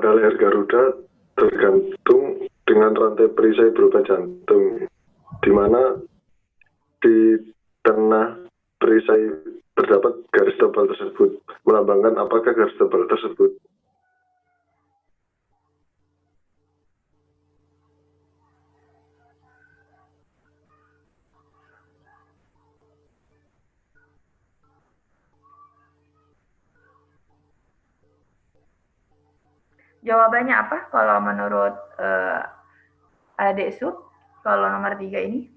pada leher Garuda tergantung dengan rantai perisai berupa jantung, di mana di tengah perisai terdapat garis tebal tersebut. Melambangkan apakah garis tebal tersebut? Jawabannya apa kalau menurut Adik Sub, kalau nomor 3 ini?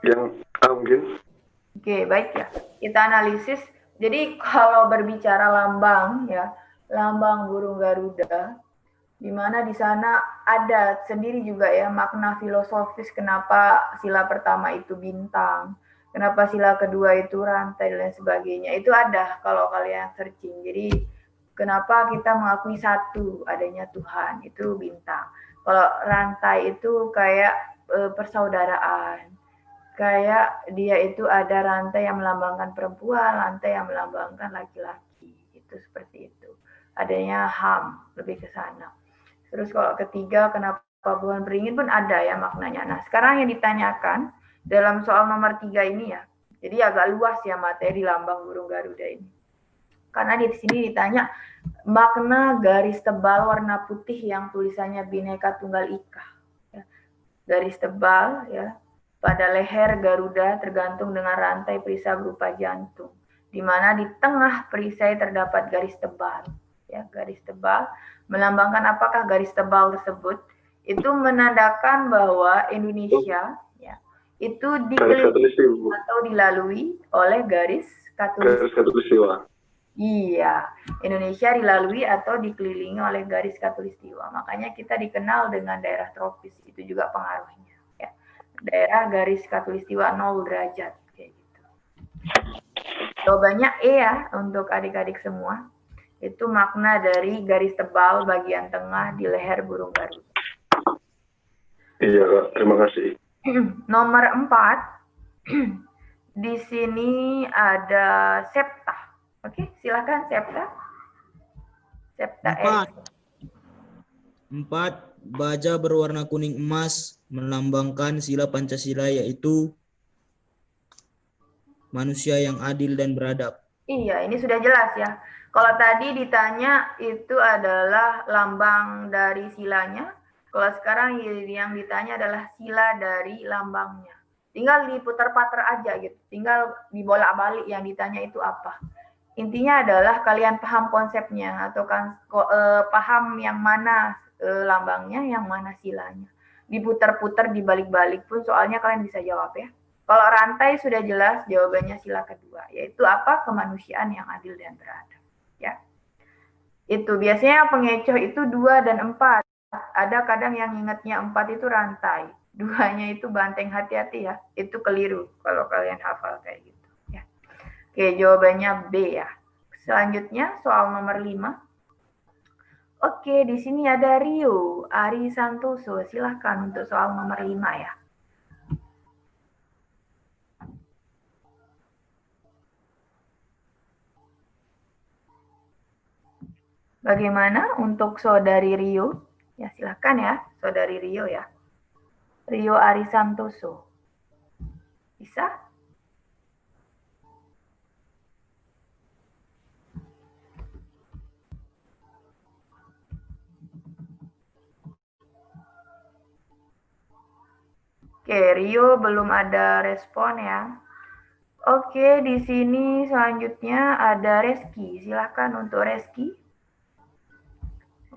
Yang A mungkin. Oke, baik ya. Kita analisis. Jadi kalau berbicara lambang ya, lambang burung Garuda, di mana di sana ada sendiri juga ya makna filosofis kenapa sila pertama itu bintang, kenapa sila kedua itu rantai dan sebagainya. Itu ada kalau kalian searching. Jadi kenapa kita mengakui satu adanya Tuhan, itu bintang. Kalau rantai itu kayak persaudaraan. Kayak dia itu ada rantai yang melambangkan perempuan, rantai yang melambangkan laki-laki. Itu seperti itu. Adanya HAM, lebih ke sana. Terus kalau ketiga, kenapa pohon beringin pun ada ya maknanya. Nah, sekarang yang ditanyakan dalam soal nomor 3 ini ya. Jadi agak luas ya materi lambang burung Garuda ini. Karena di sini ditanya makna garis tebal warna putih yang tulisannya Bhinneka Tunggal Ika. Ya. Garis tebal ya pada leher Garuda tergantung dengan rantai perisai berupa jantung, di mana di tengah perisai terdapat garis tebal. Ya, garis tebal melambangkan apakah garis tebal tersebut itu menandakan bahwa Indonesia ya itu dikelilingi atau dilalui oleh garis khatulistiwa. Iya, Indonesia dilalui atau dikelilingi oleh garis khatulistiwa. Makanya kita dikenal dengan daerah tropis, itu juga pengaruhnya. Ya. Daerah garis khatulistiwa 0 derajat kayak gitu. Jawabannya E ya untuk adik-adik semua. Itu makna dari garis tebal bagian tengah di leher burung Garuda. Iya, Kak. Terima kasih. Nomor 4. Di sini ada septa. Oke, silakan septa. Septa 4. Baja berwarna kuning emas melambangkan sila Pancasila, yaitu manusia yang adil dan beradab. Iya, ini sudah jelas ya. Kalau tadi ditanya itu adalah lambang dari silanya. Kalau sekarang yang ditanya adalah sila dari lambangnya. Tinggal diputar-putar aja gitu. Tinggal dibolak-balik yang ditanya itu apa. Intinya adalah kalian paham konsepnya atau kan paham yang mana lambangnya, yang mana silanya. Diputar-putar, dibalik-balik pun soalnya kalian bisa jawab ya. Kalau rantai sudah jelas jawabannya sila kedua, yaitu apa? Kemanusiaan yang adil dan beradab. Ya. Itu biasanya pengecoh itu 2 dan 4. Ada kadang yang ingatnya 4 itu rantai. 2-nya itu banteng, hati-hati ya. Itu keliru kalau kalian hafal kayak gitu. Ya. Oke, jawabannya B ya. Selanjutnya soal nomor 5. Oke, di sini ada Rio Ari Santoso. Silahkan untuk soal nomor 5 ya. Bagaimana untuk saudari Rio? Ya, silahkan ya, saudari Rio ya. Rio Ari Santoso. Bisa? Oke, Rio belum ada respon ya. Oke, di sini selanjutnya ada Reski. Silahkan untuk Reski.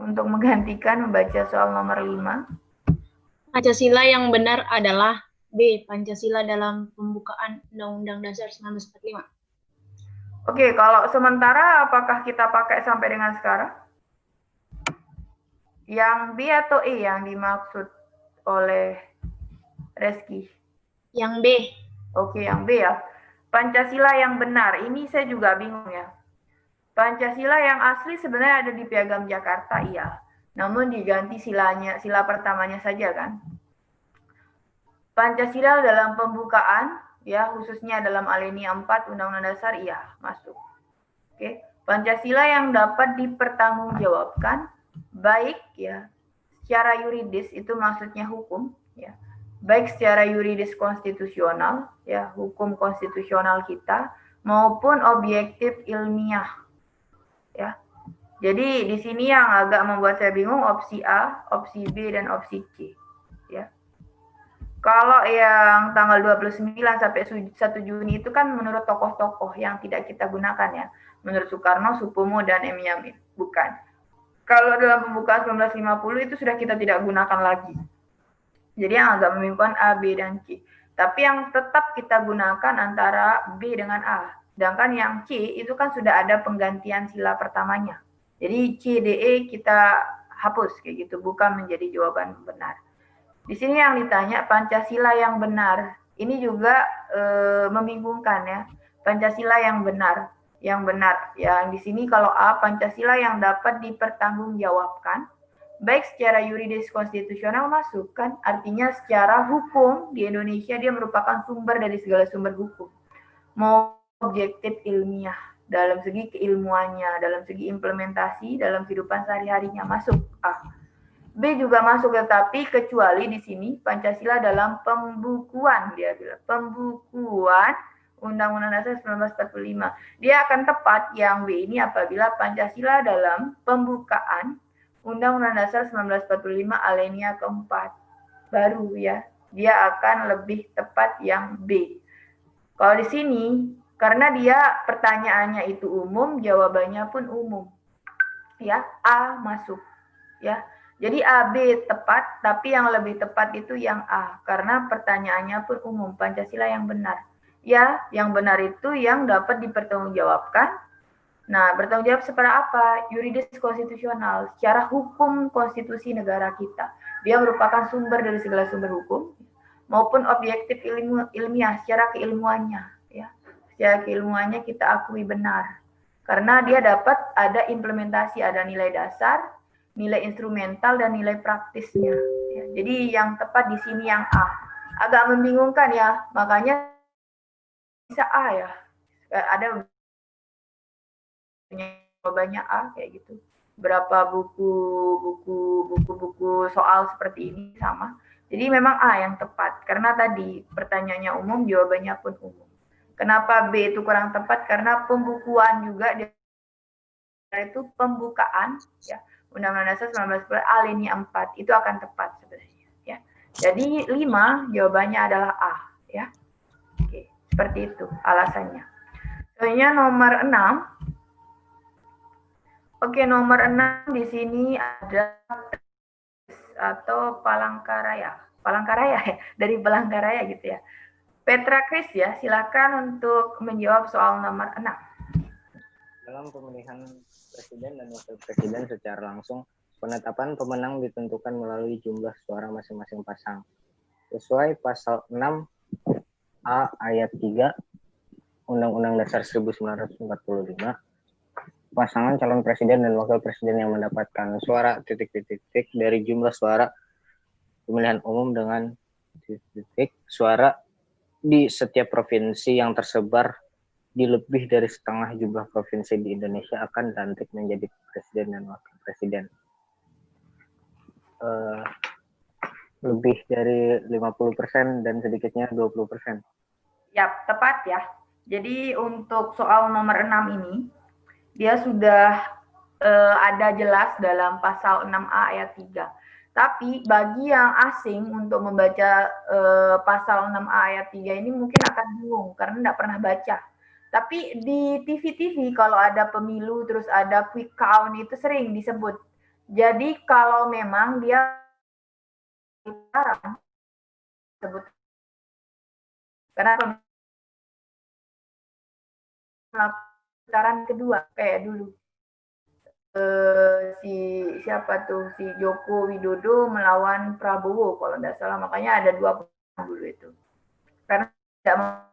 Untuk menggantikan membaca soal nomor 5. Pancasila yang benar adalah B. Pancasila dalam pembukaan Undang-Undang Dasar 1945. Oke, kalau sementara apakah kita pakai sampai dengan sekarang? Yang B atau E yang dimaksud oleh Reski? Yang B. Oke, yang B ya. Pancasila yang benar. Ini saya juga bingung ya. Pancasila yang asli sebenarnya ada di Piagam Jakarta, iya. Namun diganti silanya, sila pertamanya saja kan. Pancasila dalam pembukaan ya, khususnya dalam alinea 4 Undang-Undang Dasar, iya, masuk. Oke, Pancasila yang dapat dipertanggungjawabkan baik ya secara yuridis, itu maksudnya hukum ya, baik secara yuridis konstitusional ya, hukum konstitusional kita, maupun objektif ilmiah ya. Jadi di sini yang agak membuat saya bingung opsi A, opsi B, dan opsi C ya. Kalau yang tanggal 29 sampai 1 Juni itu kan menurut tokoh-tokoh yang tidak kita gunakan ya. Menurut Soekarno, Supomo, dan M. Yamin. Bukan. Kalau dalam pembukaan 1950 itu sudah kita tidak gunakan lagi. Jadi yang agak membingungkan A, B, dan C. Tapi yang tetap kita gunakan antara B dengan A. Sedangkan yang C itu kan sudah ada penggantian sila pertamanya. Jadi C, D, E kita hapus kayak gitu, bukan menjadi jawaban benar. Di sini yang ditanya Pancasila yang benar. Ini juga membingungkan ya. Pancasila yang benar. Yang benar. Yang di sini kalau A, Pancasila yang dapat dipertanggungjawabkan baik secara yuridis konstitusional masuk kan, artinya secara hukum di Indonesia dia merupakan sumber dari segala sumber hukum. Mau objektif ilmiah dalam segi keilmuannya, dalam segi implementasi dalam kehidupan sehari-harinya masuk A. B juga masuk, tetapi kecuali di sini Pancasila dalam pembukuan, dia bilang pembukuan Undang-Undang Dasar 1945. Dia akan tepat yang B ini apabila Pancasila dalam pembukaan Undang-Undang Dasar 1945 alinea keempat. Baru ya, dia akan lebih tepat yang B. Kalau di sini, karena dia pertanyaannya itu umum, jawabannya pun umum. Ya, A masuk. Ya. Jadi A, B tepat, tapi yang lebih tepat itu yang A. Karena pertanyaannya pun umum, Pancasila yang benar. Ya, yang benar itu yang dapat dipertanggungjawabkan. Nah, bertanggung jawab seperti apa? Yuridis konstitusional, secara hukum konstitusi negara kita. Dia merupakan sumber dari segala sumber hukum, maupun objektif ilmiah, secara keilmuannya. Ya. Secara keilmuannya kita akui benar. Karena dia dapat ada implementasi, ada nilai dasar, nilai instrumental, dan nilai praktisnya. Ya, jadi yang tepat di sini yang A. Agak membingungkan ya, makanya bisa A ya. Ada jawabannya A kayak gitu. Berapa buku soal seperti ini sama. Jadi memang A yang tepat karena tadi pertanyaannya umum, jawabannya pun umum. Kenapa B itu kurang tepat? Karena pembukuan juga itu pembukaan ya. Undang-Undang Dasar 1945 alinea 4 itu akan tepat sebenarnya ya. Jadi 5 jawabannya adalah A ya. Oke, seperti itu alasannya. Soalnya nomor 6. Oke, nomor 6 di sini ada atau Palangkaraya. Palangkaraya ya, dari Palangkaraya gitu ya. Petra Kris ya, silakan untuk menjawab soal nomor 6. Dalam pemilihan presiden dan wakil presiden secara langsung, penetapan pemenang ditentukan melalui jumlah suara masing-masing pasang. Sesuai pasal 6A ayat 3 Undang-Undang Dasar 1945, pasangan calon presiden dan wakil presiden yang mendapatkan suara titik-titik dari jumlah suara pemilihan umum dengan titik suara di setiap provinsi yang tersebar di lebih dari setengah jumlah provinsi di Indonesia akan dilantik menjadi presiden dan wakil presiden. Lebih dari 50% dan sedikitnya 20%. Ya, tepat ya. Jadi untuk soal nomor 6 ini, dia sudah ada jelas dalam pasal 6A ayat 3. Tapi bagi yang asing untuk membaca pasal 6A ayat 3 ini mungkin akan bingung karena tidak pernah baca. Tapi di TV-TV kalau ada pemilu terus ada quick count itu sering disebut. Jadi kalau memang dia disebut karena putaran kedua kayak dulu siapa tuh si Joko Widodo melawan Prabowo kalau tidak salah, makanya ada 2 dulu itu karena tidak mau.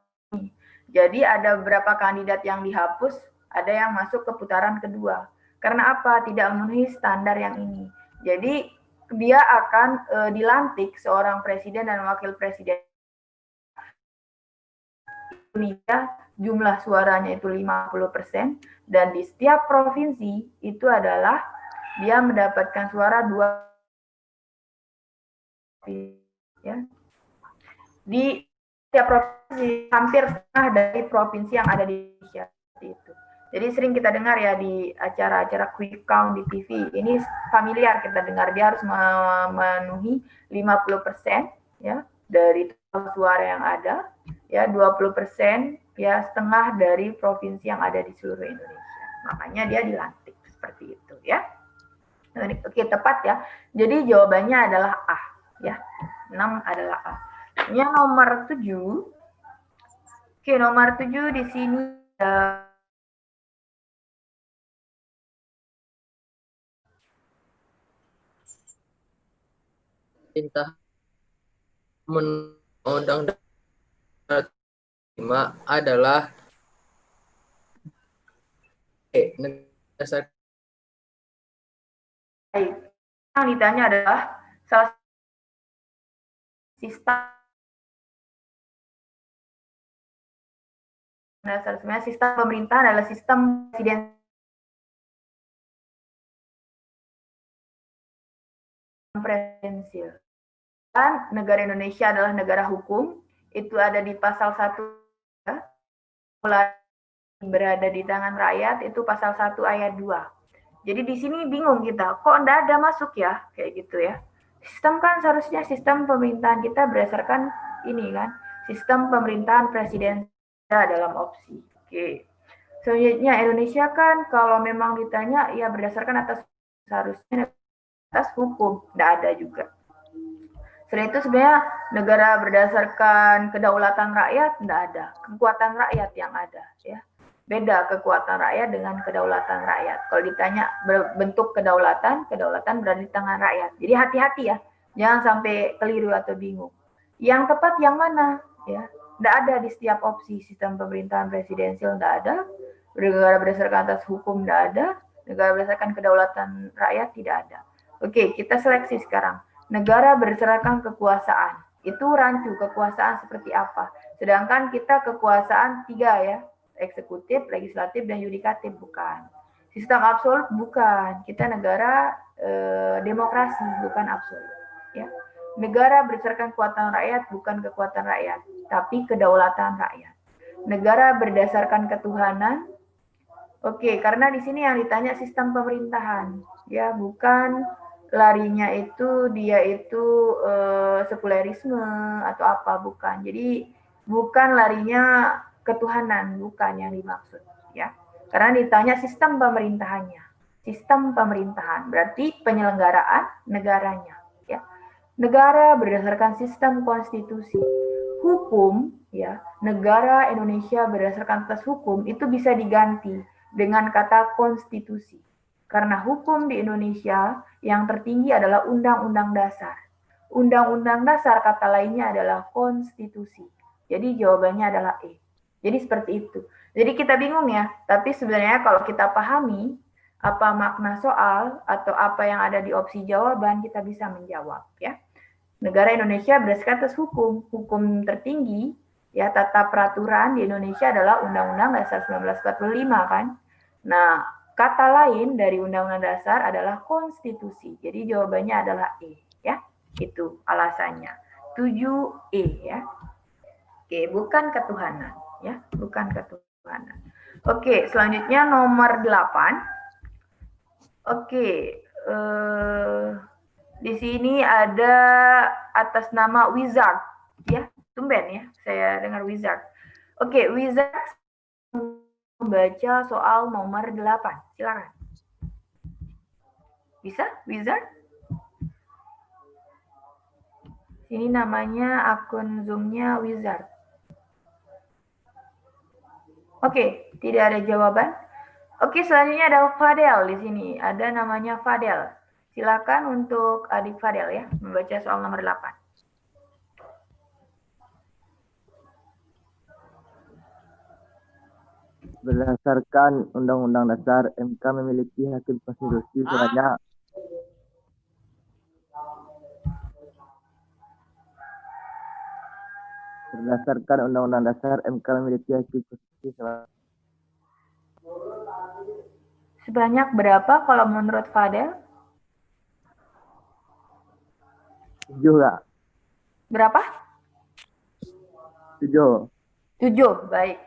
Jadi ada beberapa kandidat yang dihapus, ada yang masuk ke putaran kedua. Karena apa? Tidak memenuhi standar yang ini. Jadi dia akan dilantik seorang presiden dan wakil presiden Indonesia jumlah suaranya itu 50% dan di setiap provinsi itu adalah dia mendapatkan suara 2 ya. Di setiap provinsi hampir setengah dari provinsi yang ada di Indonesia itu. Jadi sering kita dengar ya di acara-acara quick count di TV. Ini familiar kita dengar, dia harus memenuhi 50% ya dari suara yang ada, ya 20% ya setengah dari provinsi yang ada di seluruh Indonesia. Makanya dia dilantik seperti itu ya. Oke, tepat ya. Jadi jawabannya adalah A ya. 6 adalah A. Yang nomor 7. Oke, nomor 7 di sini perintah undang-undang adalah dasar. Yang ditanya adalah salah sistem dasar. Sebenarnya sistem pemerintahan adalah sistem presiden presidensial. Dan negara Indonesia adalah negara hukum, itu ada di pasal 1 ya. Mulai berada di tangan rakyat itu pasal 1 ayat 2. Jadi di sini bingung kita, kok enggak ada masuk ya, kayak gitu ya. Sistem kan seharusnya sistem pemerintahan kita berdasarkan ini kan, sistem pemerintahan presiden dalam opsi. Oke. Selanjutnya Indonesia kan kalau memang ditanya ya berdasarkan atas seharusnya atas hukum, enggak ada juga. Selain itu sebenarnya negara berdasarkan kedaulatan rakyat enggak ada, kekuatan rakyat yang ada ya. Beda kekuatan rakyat dengan kedaulatan rakyat. Kalau ditanya bentuk kedaulatan berada di tangan rakyat. Jadi hati-hati ya, jangan sampai keliru atau bingung. Yang tepat yang mana ya? Enggak ada di setiap opsi sistem pemerintahan presidensial, enggak ada. Negara berdasarkan atas hukum enggak ada, negara berdasarkan kedaulatan rakyat tidak ada. Oke, kita seleksi sekarang. Negara berdasarkan kekuasaan. Itu rancu kekuasaan seperti apa? Sedangkan kita kekuasaan 3 ya. Eksekutif, legislatif, dan yudikatif, bukan. Sistem absolut bukan. Kita negara demokrasi, bukan absolut. Ya. Negara berdasarkan kekuatan rakyat, bukan kekuatan rakyat, tapi kedaulatan rakyat. Negara berdasarkan ketuhanan. Oke, karena di sini yang ditanya sistem pemerintahan, ya, bukan larinya itu dia itu sekulerisme atau apa, bukan. Jadi bukan larinya ketuhanan, bukan yang dimaksud ya. Karena ditanya sistem pemerintahannya. Sistem pemerintahan berarti penyelenggaraan negaranya ya. Negara berdasarkan sistem konstitusi. Hukum ya, negara Indonesia berdasarkan atas hukum itu bisa diganti dengan kata konstitusi. Karena hukum di Indonesia yang tertinggi adalah Undang-Undang Dasar. Undang-Undang Dasar kata lainnya adalah konstitusi. Jadi jawabannya adalah E. Jadi seperti itu. Jadi kita bingung ya, tapi sebenarnya kalau kita pahami apa makna soal atau apa yang ada di opsi jawaban, kita bisa menjawab ya. Negara Indonesia berdasarkan atas hukum. Hukum tertinggi ya, tata peraturan di Indonesia adalah Undang-Undang Dasar 1945 kan. Nah, kata lain dari Undang-Undang Dasar adalah konstitusi. Jadi jawabannya adalah E ya. Itu alasannya. 7E ya. Oke, bukan ketuhanan ya, bukan ketuhanan. Oke, selanjutnya nomor 8. Oke, di sini ada atas nama Wizard ya, tumben ya, saya dengar Wizard. Oke, Wizard membaca soal nomor 8. Silakan. Bisa, Wizard? Ini namanya akun Zoom-nya Wizard. Oke, tidak ada jawaban. Oke, selanjutnya ada Fadel di sini. Ada namanya Fadel. Silakan untuk adik Fadel ya, membaca soal nomor 8. Berdasarkan Undang-Undang Dasar, MK memiliki hakim konstitusi sebanyak Berdasarkan Undang-Undang Dasar, MK memiliki hasil konstitusi Sebanyak berapa kalau menurut Fadel? 7, Kak. Berapa? 7. 7, baik.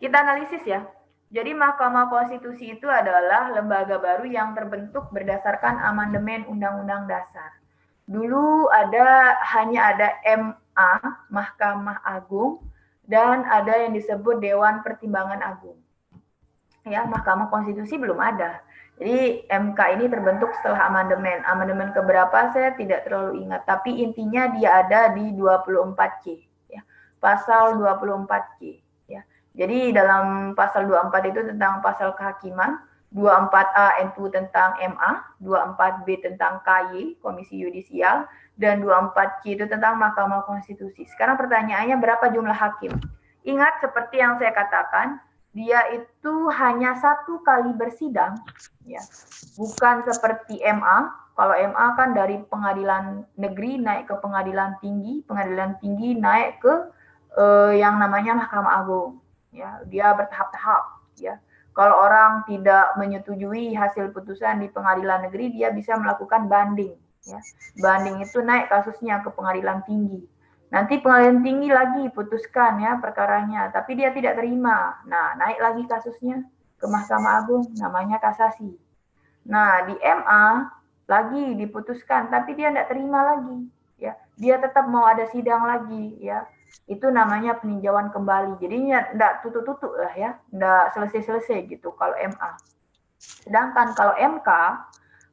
Kita analisis ya. Jadi Mahkamah Konstitusi itu adalah lembaga baru yang terbentuk berdasarkan amandemen Undang-Undang Dasar. Dulu hanya ada MA, Mahkamah Agung, dan ada yang disebut Dewan Pertimbangan Agung. Ya, Mahkamah Konstitusi belum ada. Jadi MK ini terbentuk setelah amandemen. Amandemen keberapa saya tidak terlalu ingat, tapi intinya dia ada di 24C, ya. Pasal 24C. Jadi dalam pasal 24 itu tentang pasal kehakiman, 24A itu tentang MA, 24B tentang KY, Komisi Yudisial, dan 24C itu tentang Mahkamah Konstitusi. Sekarang pertanyaannya berapa jumlah hakim? Ingat seperti yang saya katakan, dia itu hanya 1 kali bersidang, ya. Bukan seperti MA. Kalau MA kan dari pengadilan negeri naik ke pengadilan tinggi naik ke yang namanya Mahkamah Agung. Ya, dia bertahap-tahap, ya. Kalau orang tidak menyetujui hasil putusan di pengadilan negeri, dia bisa melakukan banding, ya. Banding itu naik kasusnya ke pengadilan tinggi. Nanti pengadilan tinggi lagi putuskan ya perkaranya, tapi dia tidak terima. Nah, naik lagi kasusnya ke Mahkamah Agung, namanya kasasi. Nah, di MA lagi diputuskan, tapi dia tidak terima lagi, ya. Dia tetap mau ada sidang lagi, ya. Itu namanya peninjauan kembali. Jadinya enggak tutup-tutup lah ya, enggak selesai-selesai gitu kalau MA. Sedangkan kalau MK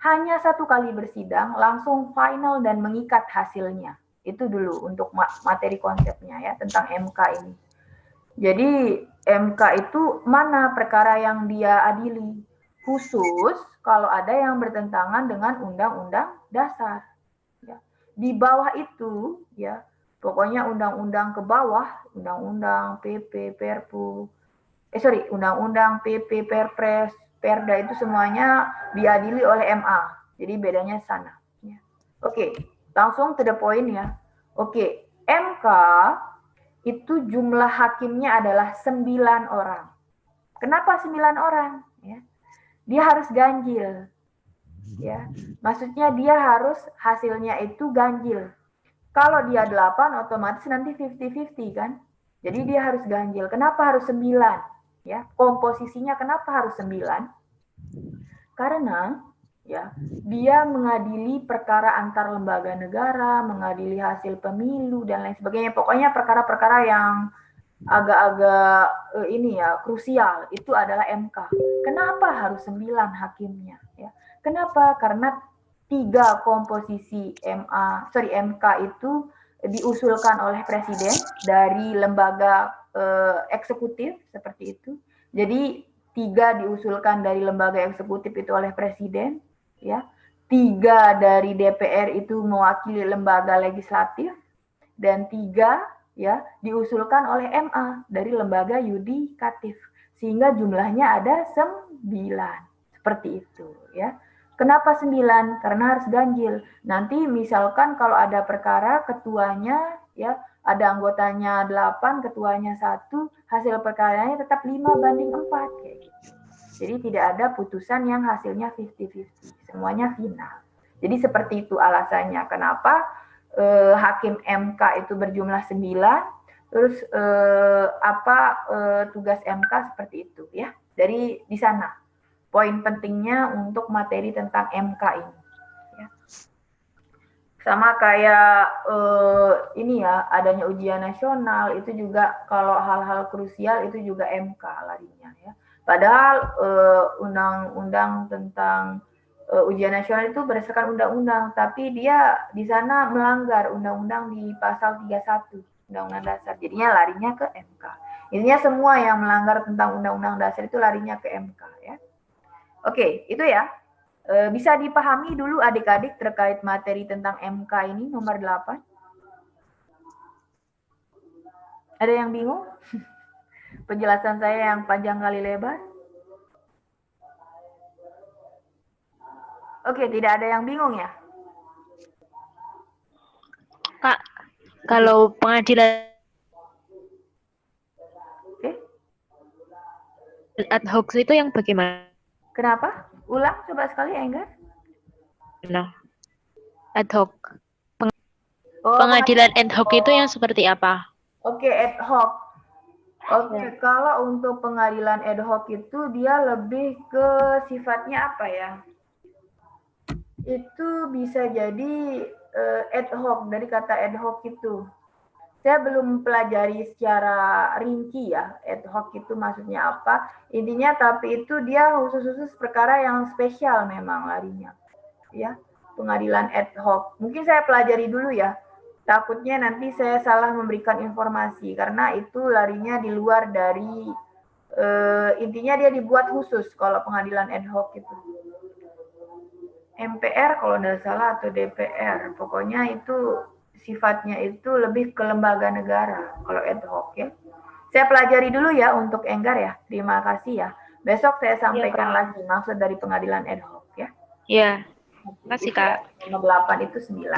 hanya 1 kali bersidang langsung final dan mengikat hasilnya. Itu dulu untuk materi konsepnya ya tentang MK ini. Jadi MK itu mana perkara yang dia adili, khusus kalau ada yang bertentangan dengan Undang-Undang Dasar. Ya. Di bawah itu ya. Pokoknya undang-undang ke bawah, undang-undang, PP, Perpu, undang-undang, PP, Perpres, Perda itu semuanya diadili oleh MA. Jadi bedanya sana. Ya. Oke, langsung to the point ya. Oke, MK itu jumlah hakimnya adalah 9 orang. Kenapa 9 orang? Ya. Dia harus ganjil. Ya. Maksudnya dia harus hasilnya itu ganjil. Kalau dia 8 otomatis nanti 50-50 kan. Jadi dia harus ganjil. Kenapa harus 9? Ya, komposisinya kenapa harus 9? Karena ya, dia mengadili perkara antar lembaga negara, mengadili hasil pemilu dan lain sebagainya. Pokoknya perkara-perkara yang agak-agak ini ya, krusial itu adalah MK. Kenapa harus 9 hakimnya ya? Kenapa? Karena 3 komposisi MK itu diusulkan oleh presiden dari lembaga eksekutif seperti itu. Jadi 3 diusulkan dari lembaga eksekutif itu oleh presiden, ya. 3 dari DPR itu mewakili lembaga legislatif dan 3 ya diusulkan oleh MA dari lembaga yudikatif. Sehingga jumlahnya ada 9. Seperti itu, ya. Kenapa 9? Karena harus ganjil. Nanti misalkan kalau ada perkara ketuanya ya ada anggotanya 8, ketuanya 1, hasil perkaranya tetap 5/4 kayak gitu. Jadi tidak ada putusan yang hasilnya 50-50, semuanya final. Jadi seperti itu alasannya kenapa hakim MK itu berjumlah 9, terus tugas MK seperti itu ya. Dari di sana. Poin pentingnya untuk materi tentang MK ini. Ya. Sama kayak ini ya, adanya ujian nasional itu juga kalau hal-hal krusial itu juga MK larinya ya. Padahal undang-undang tentang ujian nasional itu berdasarkan undang-undang, tapi dia di sana melanggar undang-undang di pasal 31 Undang-Undang Dasar. Jadinya larinya ke MK. Intinya semua yang melanggar tentang Undang-Undang Dasar itu larinya ke MK ya. Oke, itu ya. Bisa dipahami dulu adik-adik terkait materi tentang MK ini nomor 8. Ada yang bingung? Penjelasan saya yang panjang kali lebar? Oke, tidak ada yang bingung ya? Kak, kalau pengadilan Ad hoc itu yang bagaimana? Kenapa? Ulang coba sekali, Enggar. Ad hoc. Oh, Pengadilan ad hoc itu yang seperti apa? Oke, ad hoc. Oke, kalau untuk pengadilan ad hoc itu dia lebih ke sifatnya apa ya? Itu bisa jadi ad hoc, dari kata ad hoc itu. Saya belum pelajari secara rinci ya, ad hoc itu maksudnya apa. Intinya tapi itu dia khusus-khusus perkara yang spesial memang larinya. Ya, pengadilan ad hoc. Mungkin saya pelajari dulu ya. Takutnya nanti saya salah memberikan informasi karena itu larinya di luar dari intinya dia dibuat khusus kalau pengadilan ad hoc itu. MPR kalau tidak salah atau DPR, pokoknya itu sifatnya itu lebih ke lembaga negara kalau ad hoc ya. Saya pelajari dulu ya untuk Enggar ya. Terima kasih ya. Besok saya sampaikan lagi maksud dari pengadilan ad hoc ya. Iya. Makasih, Kak. Nomor 8 itu 9.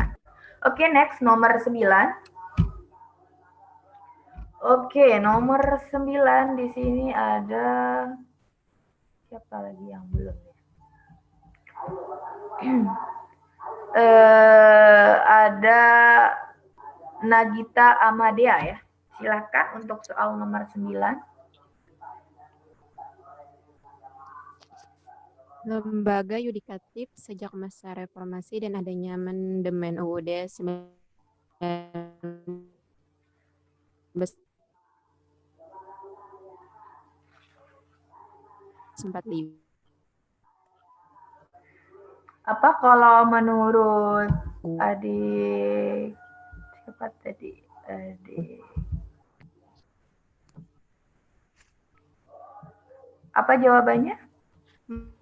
Oke, next nomor 9. Oke, nomor 9 di sini ada siapa lagi yang belum ya? Ada Nagita Amadea ya. Silakan untuk soal nomor 9. Lembaga yudikatif sejak masa reformasi dan adanya amandemen UUD 1945. Apa kalau menurut adik siapa tadi? Adik apa jawabannya?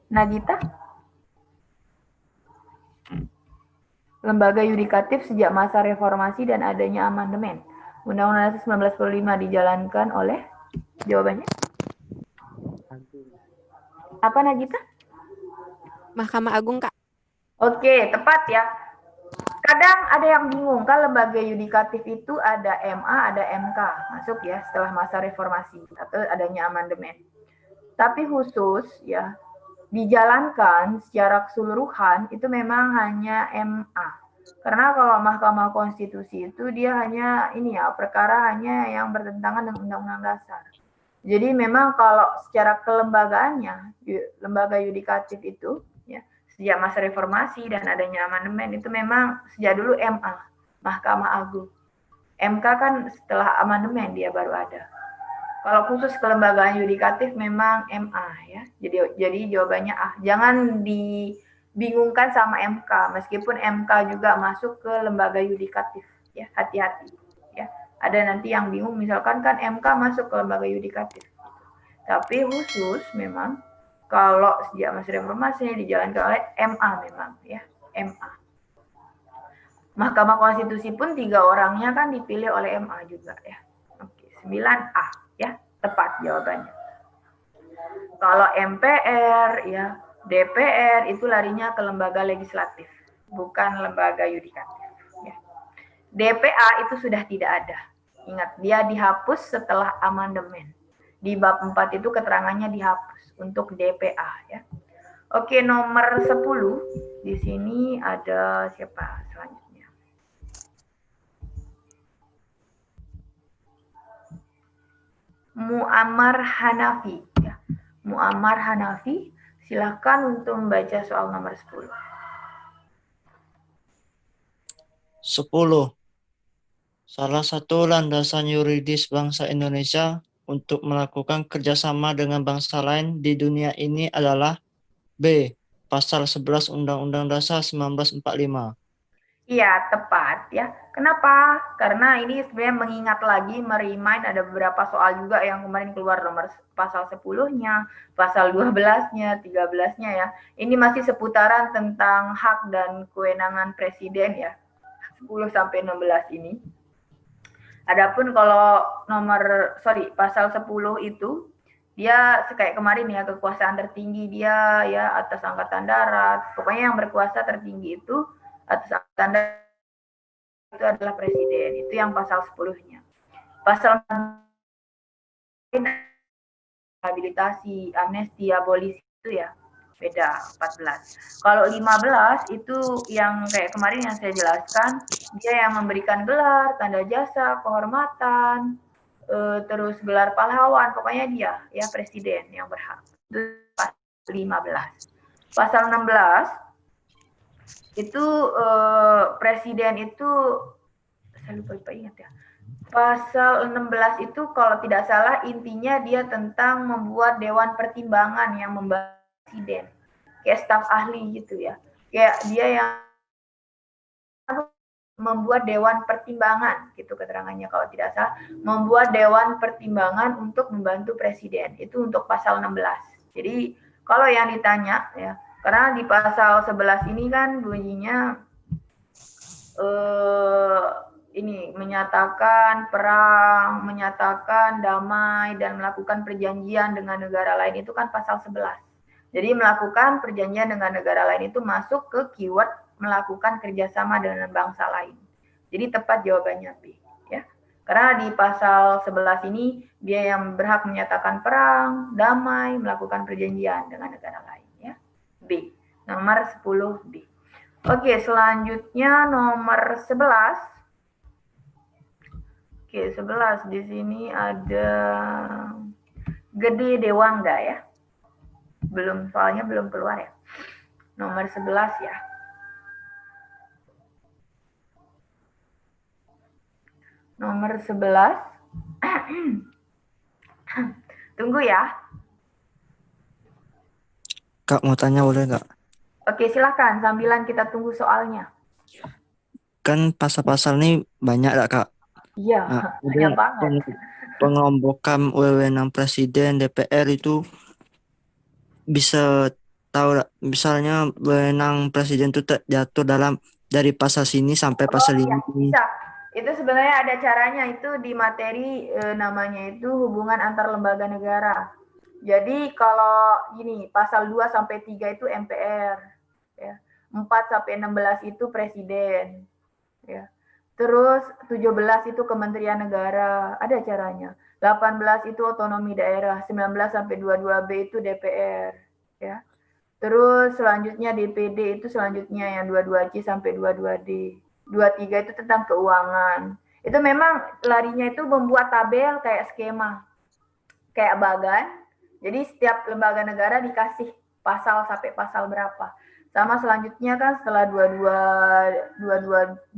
Nagita? Lembaga yudikatif sejak masa reformasi dan adanya amandemen. Undang-Undang 1945 dijalankan oleh jawabannya? Apa Nagita? Mahkamah Agung, Kak. Oke, tepat ya. Kadang ada yang bingung kan lembaga yudikatif itu ada MA, ada MK masuk ya setelah masa reformasi atau adanya amandemen. Tapi khusus ya dijalankan secara keseluruhan itu memang hanya MA. Karena kalau Mahkamah Konstitusi itu dia hanya ini ya perkara hanya yang bertentangan dengan Undang-Undang Dasar. Jadi memang kalau secara kelembagaannya lembaga yudikatif itu ya sejak masa reformasi dan adanya amandemen itu memang sejak dulu MA, Mahkamah Agung. MK kan setelah amandemen dia baru ada. Kalau khusus kelembagaan yudikatif memang MA ya. Jadi jawabannya A. Jangan dibingungkan sama MK meskipun MK juga masuk ke lembaga yudikatif ya. Hati-hati ya. Ada nanti yang bingung misalkan kan MK masuk ke lembaga yudikatif. Tapi khusus memang kalau sejak masa reformasi dijalankan oleh MA memang ya, MA. Mahkamah Konstitusi pun 3 orangnya kan dipilih oleh MA juga ya. Oke, 9A ya, tepat jawabannya. Kalau MPR ya, DPR itu larinya ke lembaga legislatif, bukan lembaga yudikatif ya. DPA itu sudah tidak ada. Ingat, dia dihapus setelah amandemen. Di bab 4 itu keterangannya dihapus untuk DPA ya. Oke, nomor 10 di sini ada siapa selanjutnya? Muammar Hanafi ya. Muammar Hanafi, silakan untuk membaca soal nomor 10. 10. Salah satu landasan yuridis bangsa Indonesia untuk melakukan kerjasama dengan bangsa lain di dunia ini adalah B. Pasal 11 Undang-Undang Dasar 1945. Iya, tepat ya. Kenapa? Karena ini sebenarnya mengingat lagi, meremind ada beberapa soal juga yang kemarin keluar nomor pasal 10-nya, pasal 12-nya, 13-nya ya. Ini masih seputaran tentang hak dan kewenangan presiden ya. 10 sampai 16 ini. Adapun kalau pasal 10 itu dia kayak kemarin ya kekuasaan tertinggi dia ya atas angkatan darat. Pokoknya yang berkuasa tertinggi itu atas angkatan darat itu adalah presiden. Itu yang pasal 10-nya. Pasal rehabilitasi, amnesti, abolisi itu ya beda 14. Kalau 15 itu yang kayak kemarin yang saya jelaskan, dia yang memberikan gelar, tanda jasa, kehormatan, terus gelar pahlawan, pokoknya dia ya presiden yang berhak. Itu pasal 15. Pasal 16 itu presiden itu saya lupa ingat ya. Pasal 16 itu kalau tidak salah intinya dia tentang membuat dewan pertimbangan yang membantu presiden. Kayak staf ahli gitu ya. Kayak dia yang membuat dewan pertimbangan gitu keterangannya kalau tidak salah, membuat dewan pertimbangan untuk membantu presiden. Itu untuk pasal 16. Jadi kalau yang ditanya ya, karena di pasal 11 ini kan bunyinya ini menyatakan perang, menyatakan damai, dan melakukan perjanjian dengan negara lain itu kan pasal 11. Jadi melakukan perjanjian dengan negara lain itu masuk ke keyword melakukan kerjasama dengan bangsa lain. Jadi tepat jawabannya B. Ya. Karena di pasal 11 ini dia yang berhak menyatakan perang, damai, melakukan perjanjian dengan negara lain. Ya. B. Nomor 10 B. Oke, selanjutnya nomor 11. Oke, 11 di sini ada Gede Dewangga ya. Belum, soalnya belum keluar ya. Nomor 11 ya. Nomor 11. Tunggu ya. Kak mau tanya boleh nggak? Oke, silakan sambilan kita tunggu soalnya. Kan pasal-pasal ini banyak lah Kak. Iya, Nah, banyak banget. Pengelompokan wewenang presiden DPR itu bisa tahu lah, misalnya wewenang presiden itu jatuh dari pasal sini sampai pasal iya, ini. bisa. Itu sebenarnya ada caranya, itu di materi namanya itu hubungan antar lembaga negara. Jadi kalau gini, pasal 2 sampai 3 itu MPR, ya. 4 sampai 16 itu presiden, ya. Terus 17 itu Kementerian Negara, ada caranya. 18 itu otonomi daerah, 19 sampai 22B itu DPR, ya. Terus selanjutnya DPD itu selanjutnya yang 22C sampai 22D. 23 itu tentang keuangan. Itu memang larinya itu membuat tabel kayak skema, kayak bagan. Jadi setiap lembaga negara dikasih pasal sampai pasal berapa. Sama selanjutnya kan setelah 22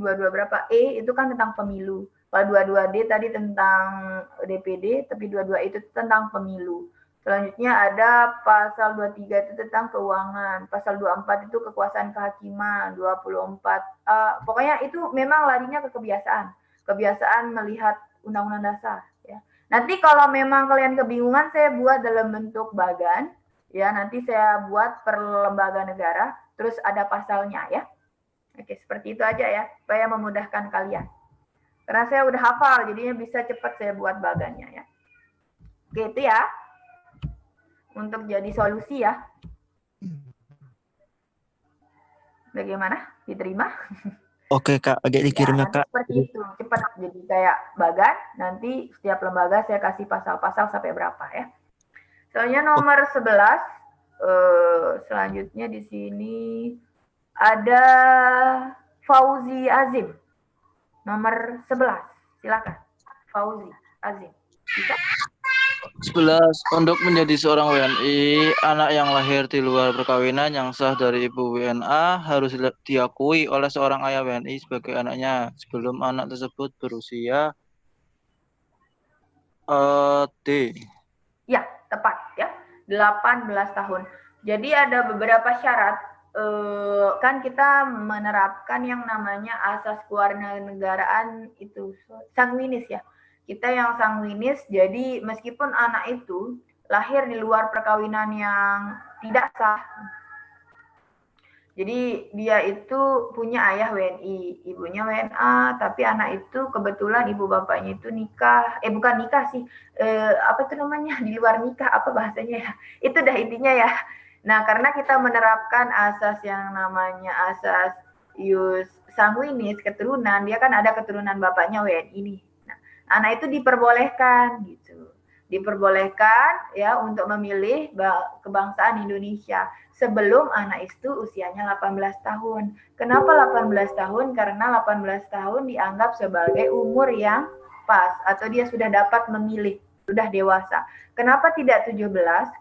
berapa E itu kan tentang pemilu. Kalau 22D tadi tentang DPD, tapi 22 itu tentang pemilu. Selanjutnya ada pasal 23 itu tentang keuangan, pasal 24 itu kekuasaan kehakiman, 24 pokoknya itu memang larinya ke kebiasaan melihat undang-undang dasar ya. Nanti kalau memang kalian kebingungan, saya buat dalam bentuk bagan ya, nanti saya buat per lembaga negara terus ada pasalnya ya. Oke, seperti itu aja ya, supaya memudahkan kalian. Karena saya udah hafal, jadinya bisa cepat saya buat bagannya ya. Oke, itu ya. Untuk jadi solusi ya. Bagaimana? Diterima? Oke Kak, agak dikirim ya Kak. Seperti itu, cepat. Jadi kayak bagan, nanti setiap lembaga saya kasih pasal-pasal sampai berapa ya. Soalnya nomor 11, selanjutnya di sini ada Fauzi Azim. Nomor 11, silakan. Fauzi Azim. Bisa? 11. Untuk menjadi seorang WNI, anak yang lahir di luar perkawinan yang sah dari ibu WNA harus diakui oleh seorang ayah WNI sebagai anaknya sebelum anak tersebut berusia D. Ya, tepat ya. 18 tahun. Jadi ada beberapa syarat. Kan kita menerapkan yang namanya asas kewarganegaraan itu sanguinis ya. Kita yang sanguinis, jadi meskipun anak itu lahir di luar perkawinan yang tidak sah, jadi dia itu punya ayah WNI, ibunya WNA, tapi anak itu kebetulan ibu bapaknya itu nikah, bukan nikah sih, apa itu namanya, di luar nikah, apa bahasanya ya, itu dah intinya ya. Nah, karena kita menerapkan asas yang namanya asas ius sanguinis, keturunan, dia kan ada keturunan bapaknya WNI nih. Nah, anak itu diperbolehkan gitu. diperbolehkan ya untuk memilih kebangsaan Indonesia sebelum anak itu usianya 18 tahun. Kenapa 18 tahun? Karena 18 tahun dianggap sebagai umur yang pas atau dia sudah dapat memilih, sudah dewasa. Kenapa tidak 17?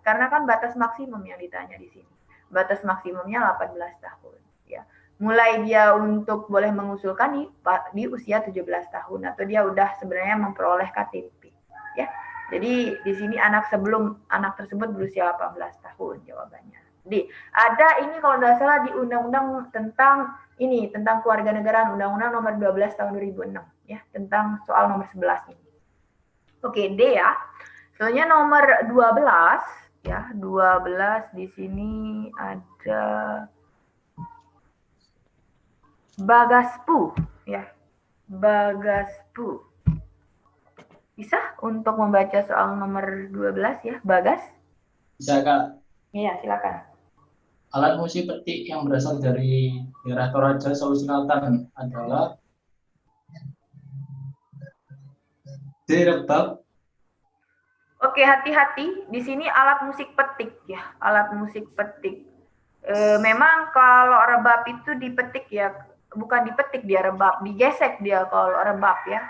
Karena kan batas maksimum yang ditanya di sini. Batas maksimumnya 18 tahun ya. Mulai dia untuk boleh mengusulkan di usia 17 tahun atau dia udah sebenarnya memperoleh KTP ya. Jadi di sini anak tersebut berusia 18 tahun jawabannya. Jadi ada ini kalau tidak salah di undang-undang tentang kewarganegaraan, Undang-Undang Nomor 12 Tahun 2006 ya, tentang soal nomor 11 ini. Oke, D ya. Soalnya nomor 12 ya, 12 di sini ada Bagaspu ya. Bagaspu. Bisa untuk membaca soal nomor 12 ya, Bagas? Bisa, Kak. Iya, silakan. Alat musik petik yang berasal dari daerah Toraja, Sulawesi Selatan adalah rebab. Oke, hati-hati. Di sini alat musik petik ya, alat musik petik. Memang kalau rebab itu dipetik ya, bukan dipetik dia rebab, digesek dia kalau rebab ya.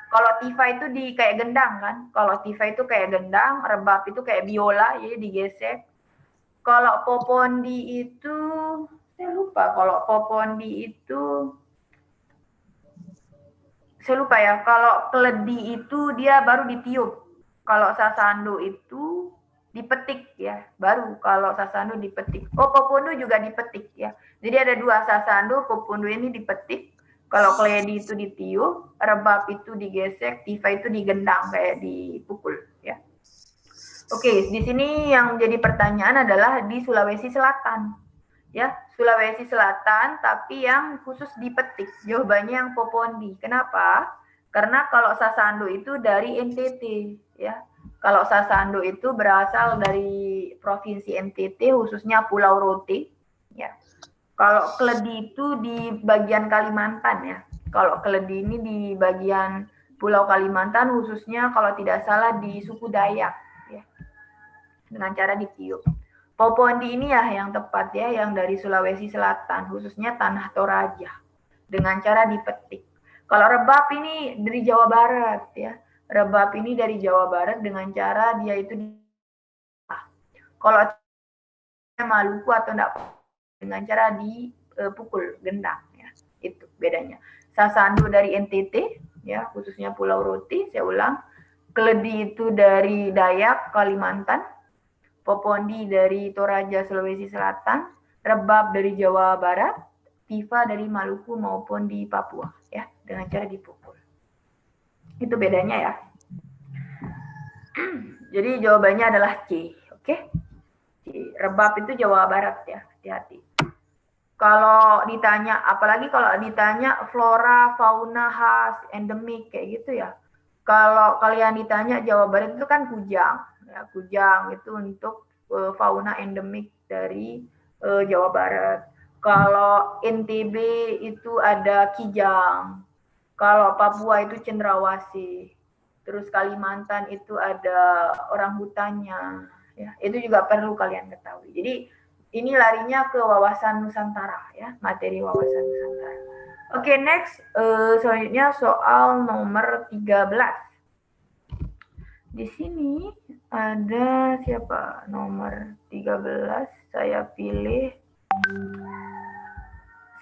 Kalau tifa itu kayak gendang kan. Kalau tifa itu kayak gendang, rebab itu kayak biola, jadi digesek. Kalau popondi itu, saya lupa. Kalau popondi itu, saya lupa ya. Kalau keledi itu dia baru ditiup. Kalau sasando itu dipetik ya. Baru kalau sasando dipetik. Oh, popondo juga dipetik ya. Jadi ada dua, sasando, popondo ini dipetik. Kalau keledi itu ditiup, rebab itu digesek, tifa itu digendang kayak dipukul ya. Oke, di sini yang menjadi pertanyaan adalah di Sulawesi Selatan. Ya, Sulawesi Selatan tapi yang khusus dipetik. Jawabannya yang popondi. Kenapa? Karena kalau sasando itu dari NTT ya. Kalau sasando itu berasal dari provinsi NTT khususnya Pulau Rote ya. Kalau keledi itu di bagian Kalimantan ya. Kalau keledi ini di bagian Pulau Kalimantan khususnya kalau tidak salah di suku Dayak ya. Dengan cara ditiup. Popondi ini ya yang tepat ya, yang dari Sulawesi Selatan khususnya Tanah Toraja dengan cara dipetik. Kalau rebab ini dari Jawa Barat ya. Rebab ini dari Jawa Barat dengan cara dia itu kalau Maluku atau enggak dengan cara dipukul gendang ya. Itu bedanya. Sasando dari NTT ya, khususnya Pulau Rote, saya ulang. Keledi itu dari Dayak Kalimantan, popondi dari Toraja Sulawesi Selatan, rebab dari Jawa Barat, tifa dari Maluku maupun di Papua ya, dengan cara dipukul. Itu bedanya ya. Jadi jawabannya adalah C, oke? C. Rebab itu Jawa Barat ya, hati-hati. Kalau ditanya, apalagi kalau ditanya flora, fauna khas, endemik kayak gitu ya. Kalau kalian ditanya Jawa Barat itu kan Kujang, ya, Kujang itu untuk fauna endemik dari Jawa Barat. Kalau NTB itu ada Kijang. Kalau Papua itu Cendrawasih. Terus Kalimantan itu ada orangutannya. Ya, itu juga perlu kalian ketahui. Jadi ini larinya ke wawasan Nusantara ya, materi wawasan Nusantara. Oke, next selanjutnya soal nomor 13. Di sini ada siapa? Nomor 13 saya pilih.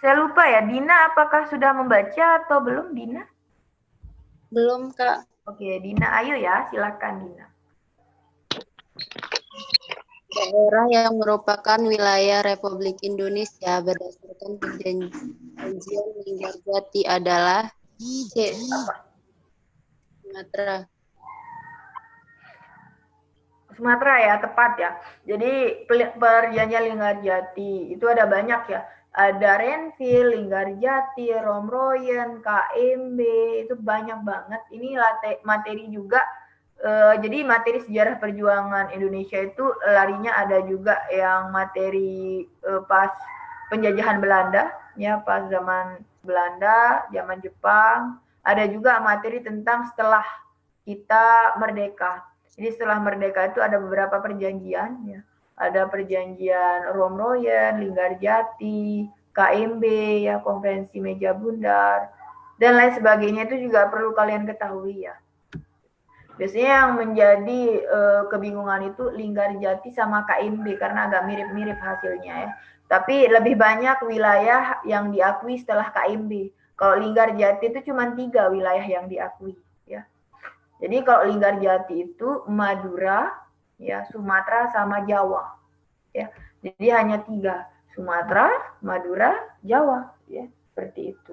Saya lupa ya, Dina apakah sudah membaca atau belum, Dina? Belum, Kak. Oke, Dina, ayo ya, silakan Dina. Daerah yang merupakan wilayah Republik Indonesia berdasarkan perjanjian Linggarjati adalah C. Sumatera. Sumatera ya, tepat ya. Jadi perjanjian Linggarjati itu ada banyak ya. Ada Renville, Linggarjati, Romroyen, KMB, itu banyak banget. Ini materi juga. Jadi materi sejarah perjuangan Indonesia itu larinya ada juga yang materi pas penjajahan Belanda, ya pas zaman Belanda, zaman Jepang. Ada juga materi tentang setelah kita merdeka. Jadi setelah merdeka itu ada beberapa perjanjian, ya. Ada perjanjian Romroyen, Linggarjati, KMB, ya, Konferensi Meja Bundar, dan lain sebagainya. Itu juga perlu kalian ketahui, ya. Biasanya yang menjadi kebingungan itu Linggarjati sama KMB karena agak mirip-mirip hasilnya, ya. Tapi lebih banyak wilayah yang diakui setelah KMB. Kalau Linggarjati itu cuma 3 wilayah yang diakui, ya. Jadi kalau Linggarjati itu Madura, ya, Sumatera sama Jawa, ya. Jadi hanya 3, Sumatera, Madura, Jawa, ya, seperti itu.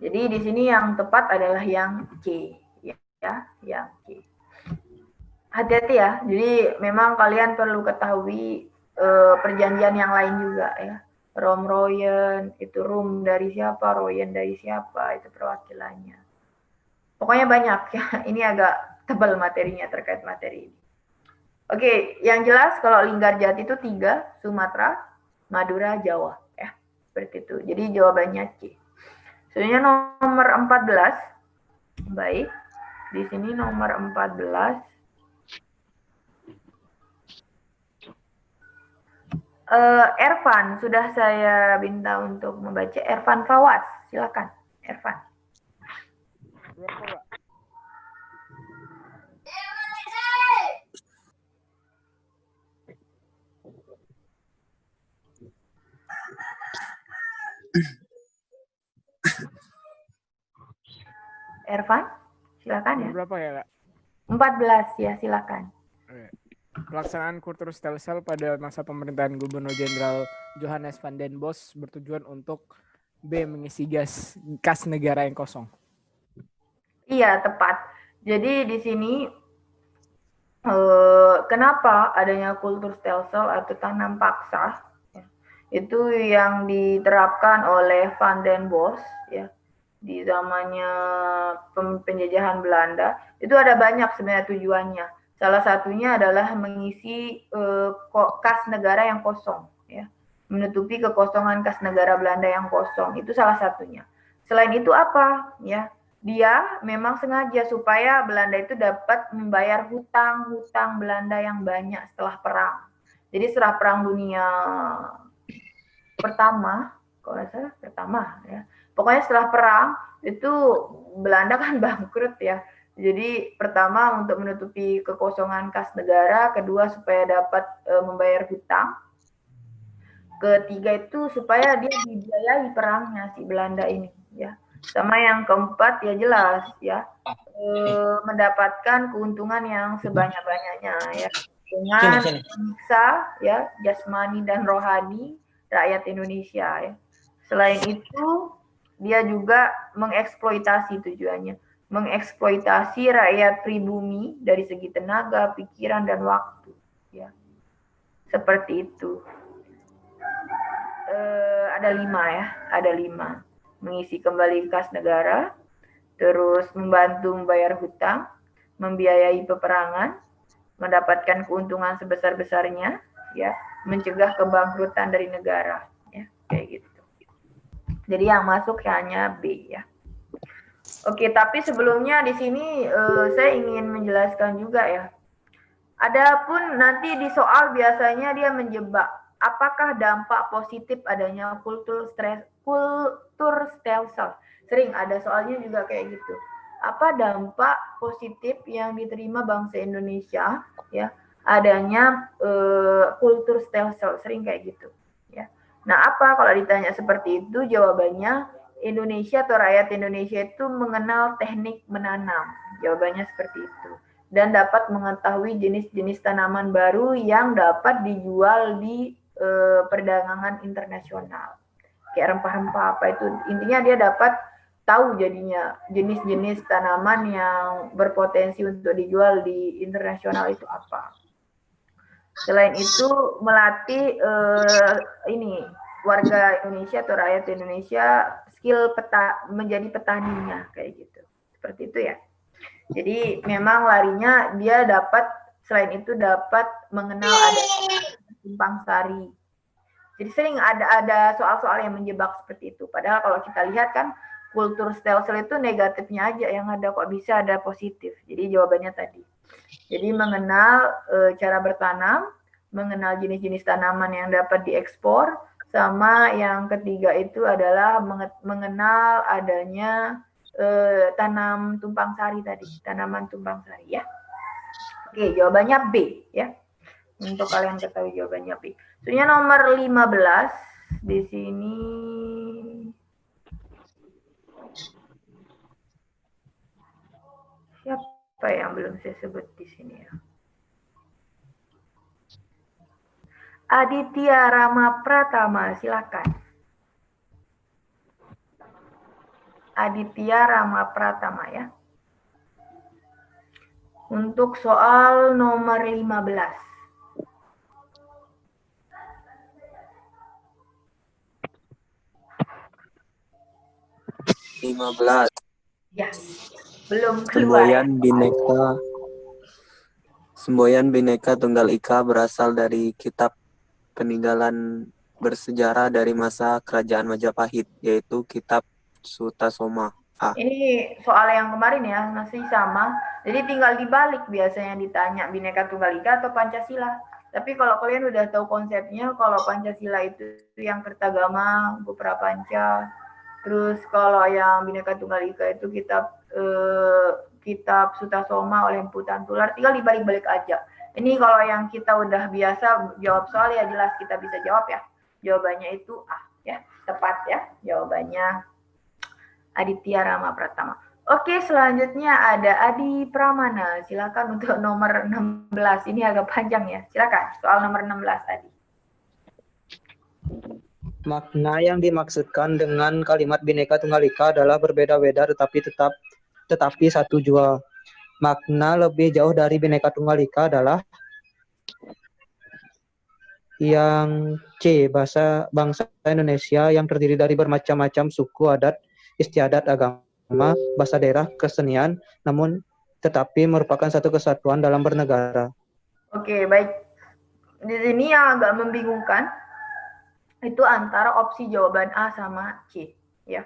Jadi di sini yang tepat adalah yang C, ya, yang C. Hati-hati ya. Jadi memang kalian perlu ketahui perjanjian yang lain juga, ya. Romroyen itu Rum dari siapa, Royen dari siapa, itu perwakilannya. Pokoknya banyak, ya. Ini agak tebal materinya terkait materi ini. Oke, yang jelas kalau Linggarjati itu 3, Sumatera, Madura, Jawa, ya. Seperti itu. Jadi jawabannya C. Selanjutnya nomor 14. Baik. Di sini nomor 14. Ervan, sudah saya minta untuk membaca. Ervan Fawaz, silakan. Ervan. Ervan, silakan ya. Berapa ya, Kak? 14 ya, silakan. Pelaksanaan Kulturstelsel pada masa pemerintahan Gubernur Jenderal Johannes van den Bos bertujuan untuk B. Mengisi kas negara yang kosong. Iya, tepat. Jadi di sini kenapa adanya Kulturstelsel atau tanam paksa? Itu yang diterapkan oleh Van den Bos, ya, di zamannya penjajahan Belanda. Itu ada banyak sebenarnya tujuannya. Salah satunya adalah mengisi kas negara yang kosong, ya, menutupi kekosongan kas negara Belanda yang kosong. Itu salah satunya. Selain itu apa? Ya, dia memang sengaja supaya Belanda itu dapat membayar hutang-hutang Belanda yang banyak setelah perang. Jadi setelah Perang Dunia Pertama, kalau nggak salah pertama, ya. Pokoknya setelah perang itu Belanda kan bangkrut, ya. Jadi pertama untuk menutupi kekosongan kas negara, kedua supaya dapat membayar hutang, ketiga itu supaya dia dibiayai perangnya si Belanda ini, ya. Sama yang keempat ya jelas, ya, mendapatkan keuntungan yang sebanyak-banyaknya, ya, dengan menyiksa, ya, jasmani dan rohani rakyat Indonesia, ya. Selain itu dia juga mengeksploitasi, tujuannya mengeksploitasi rakyat pribumi dari segi tenaga, pikiran, dan waktu, ya. Seperti itu. Ada 5, ya, ada 5. Mengisi kembali kas negara, terus membantu membayar hutang, membiayai peperangan, mendapatkan keuntungan sebesar-besarnya, ya, mencegah kebangkrutan dari negara, ya, kayak gitu. Jadi yang masuk hanya B, ya. Oke, tapi sebelumnya di sini saya ingin menjelaskan juga, ya. Adapun nanti di soal biasanya dia menjebak, apakah dampak positif adanya Kulturstelsel? Sering ada soalnya juga kayak gitu. Apa dampak positif yang diterima bangsa Indonesia, ya, adanya Kulturstelsel? Sering kayak gitu, ya. Nah, apa kalau ditanya seperti itu? Jawabannya Indonesia atau rakyat Indonesia itu mengenal teknik menanam. Jawabannya seperti itu. Dan dapat mengetahui jenis-jenis tanaman baru yang dapat dijual di perdagangan internasional. Kayak rempah-rempah apa itu. Intinya dia dapat tahu jadinya jenis-jenis tanaman yang berpotensi untuk dijual di internasional itu apa. Selain itu melatih warga Indonesia atau rakyat Indonesia skill menjadi petaninya, kayak gitu. Seperti itu, ya. Jadi memang larinya dia dapat, selain itu dapat mengenal ada simpang sari. Jadi sering ada soal-soal yang menjebak seperti itu. Padahal kalau kita lihat kan Kulturstelsel itu negatifnya aja yang ada, kok bisa ada positif. Jadi jawabannya tadi. Jadi mengenal cara bertanam, mengenal jenis-jenis tanaman yang dapat diekspor, sama yang ketiga itu adalah mengenal adanya tanam tumpang sari tadi, tanaman tumpang sari ya. Oke, jawabannya B ya. Untuk kalian ketahui jawabannya B. Soalnya nomor 15 di sini. Siapa yang belum saya sebut di sini ya? Aditya Rama Pratama, silakan. Aditya Rama Pratama ya. Untuk soal nomor 15. Ya, belum keluar. Semboyan Bhinneka Tunggal Ika berasal dari kitab peninggalan bersejarah dari masa Kerajaan Majapahit, yaitu kitab Sutasoma. Ini soal yang kemarin ya, masih sama. Jadi tinggal dibalik biasanya ditanya Bhinneka Tunggal Ika atau Pancasila. Tapi kalau kalian udah tahu konsepnya, kalau Pancasila itu yang Kertagama, Prapanca. Terus kalau yang Bhinneka Tunggal Ika itu kitab Sutasoma oleh Empu Tantular, tinggal dibalik-balik aja. Ini kalau yang kita udah biasa jawab soal ya jelas kita bisa jawab ya. Jawabannya itu A ya, tepat ya. Jawabannya Aditya Rama Pratama. Oke, selanjutnya ada Adi Pramana. Silakan untuk nomor 16. Ini agak panjang ya. Silakan soal nomor 16 Adi. Makna yang dimaksudkan dengan kalimat Bhinneka Tunggal Ika adalah berbeda-beda tetapi satu jua. Makna lebih jauh dari Bhinneka Tunggal Ika adalah yang C, bangsa Indonesia yang terdiri dari bermacam-macam suku, adat, istiadat, agama, bahasa daerah, kesenian, namun tetapi merupakan satu kesatuan dalam bernegara. Oke, baik. Di sini yang agak membingungkan itu antara opsi jawaban A sama C, ya.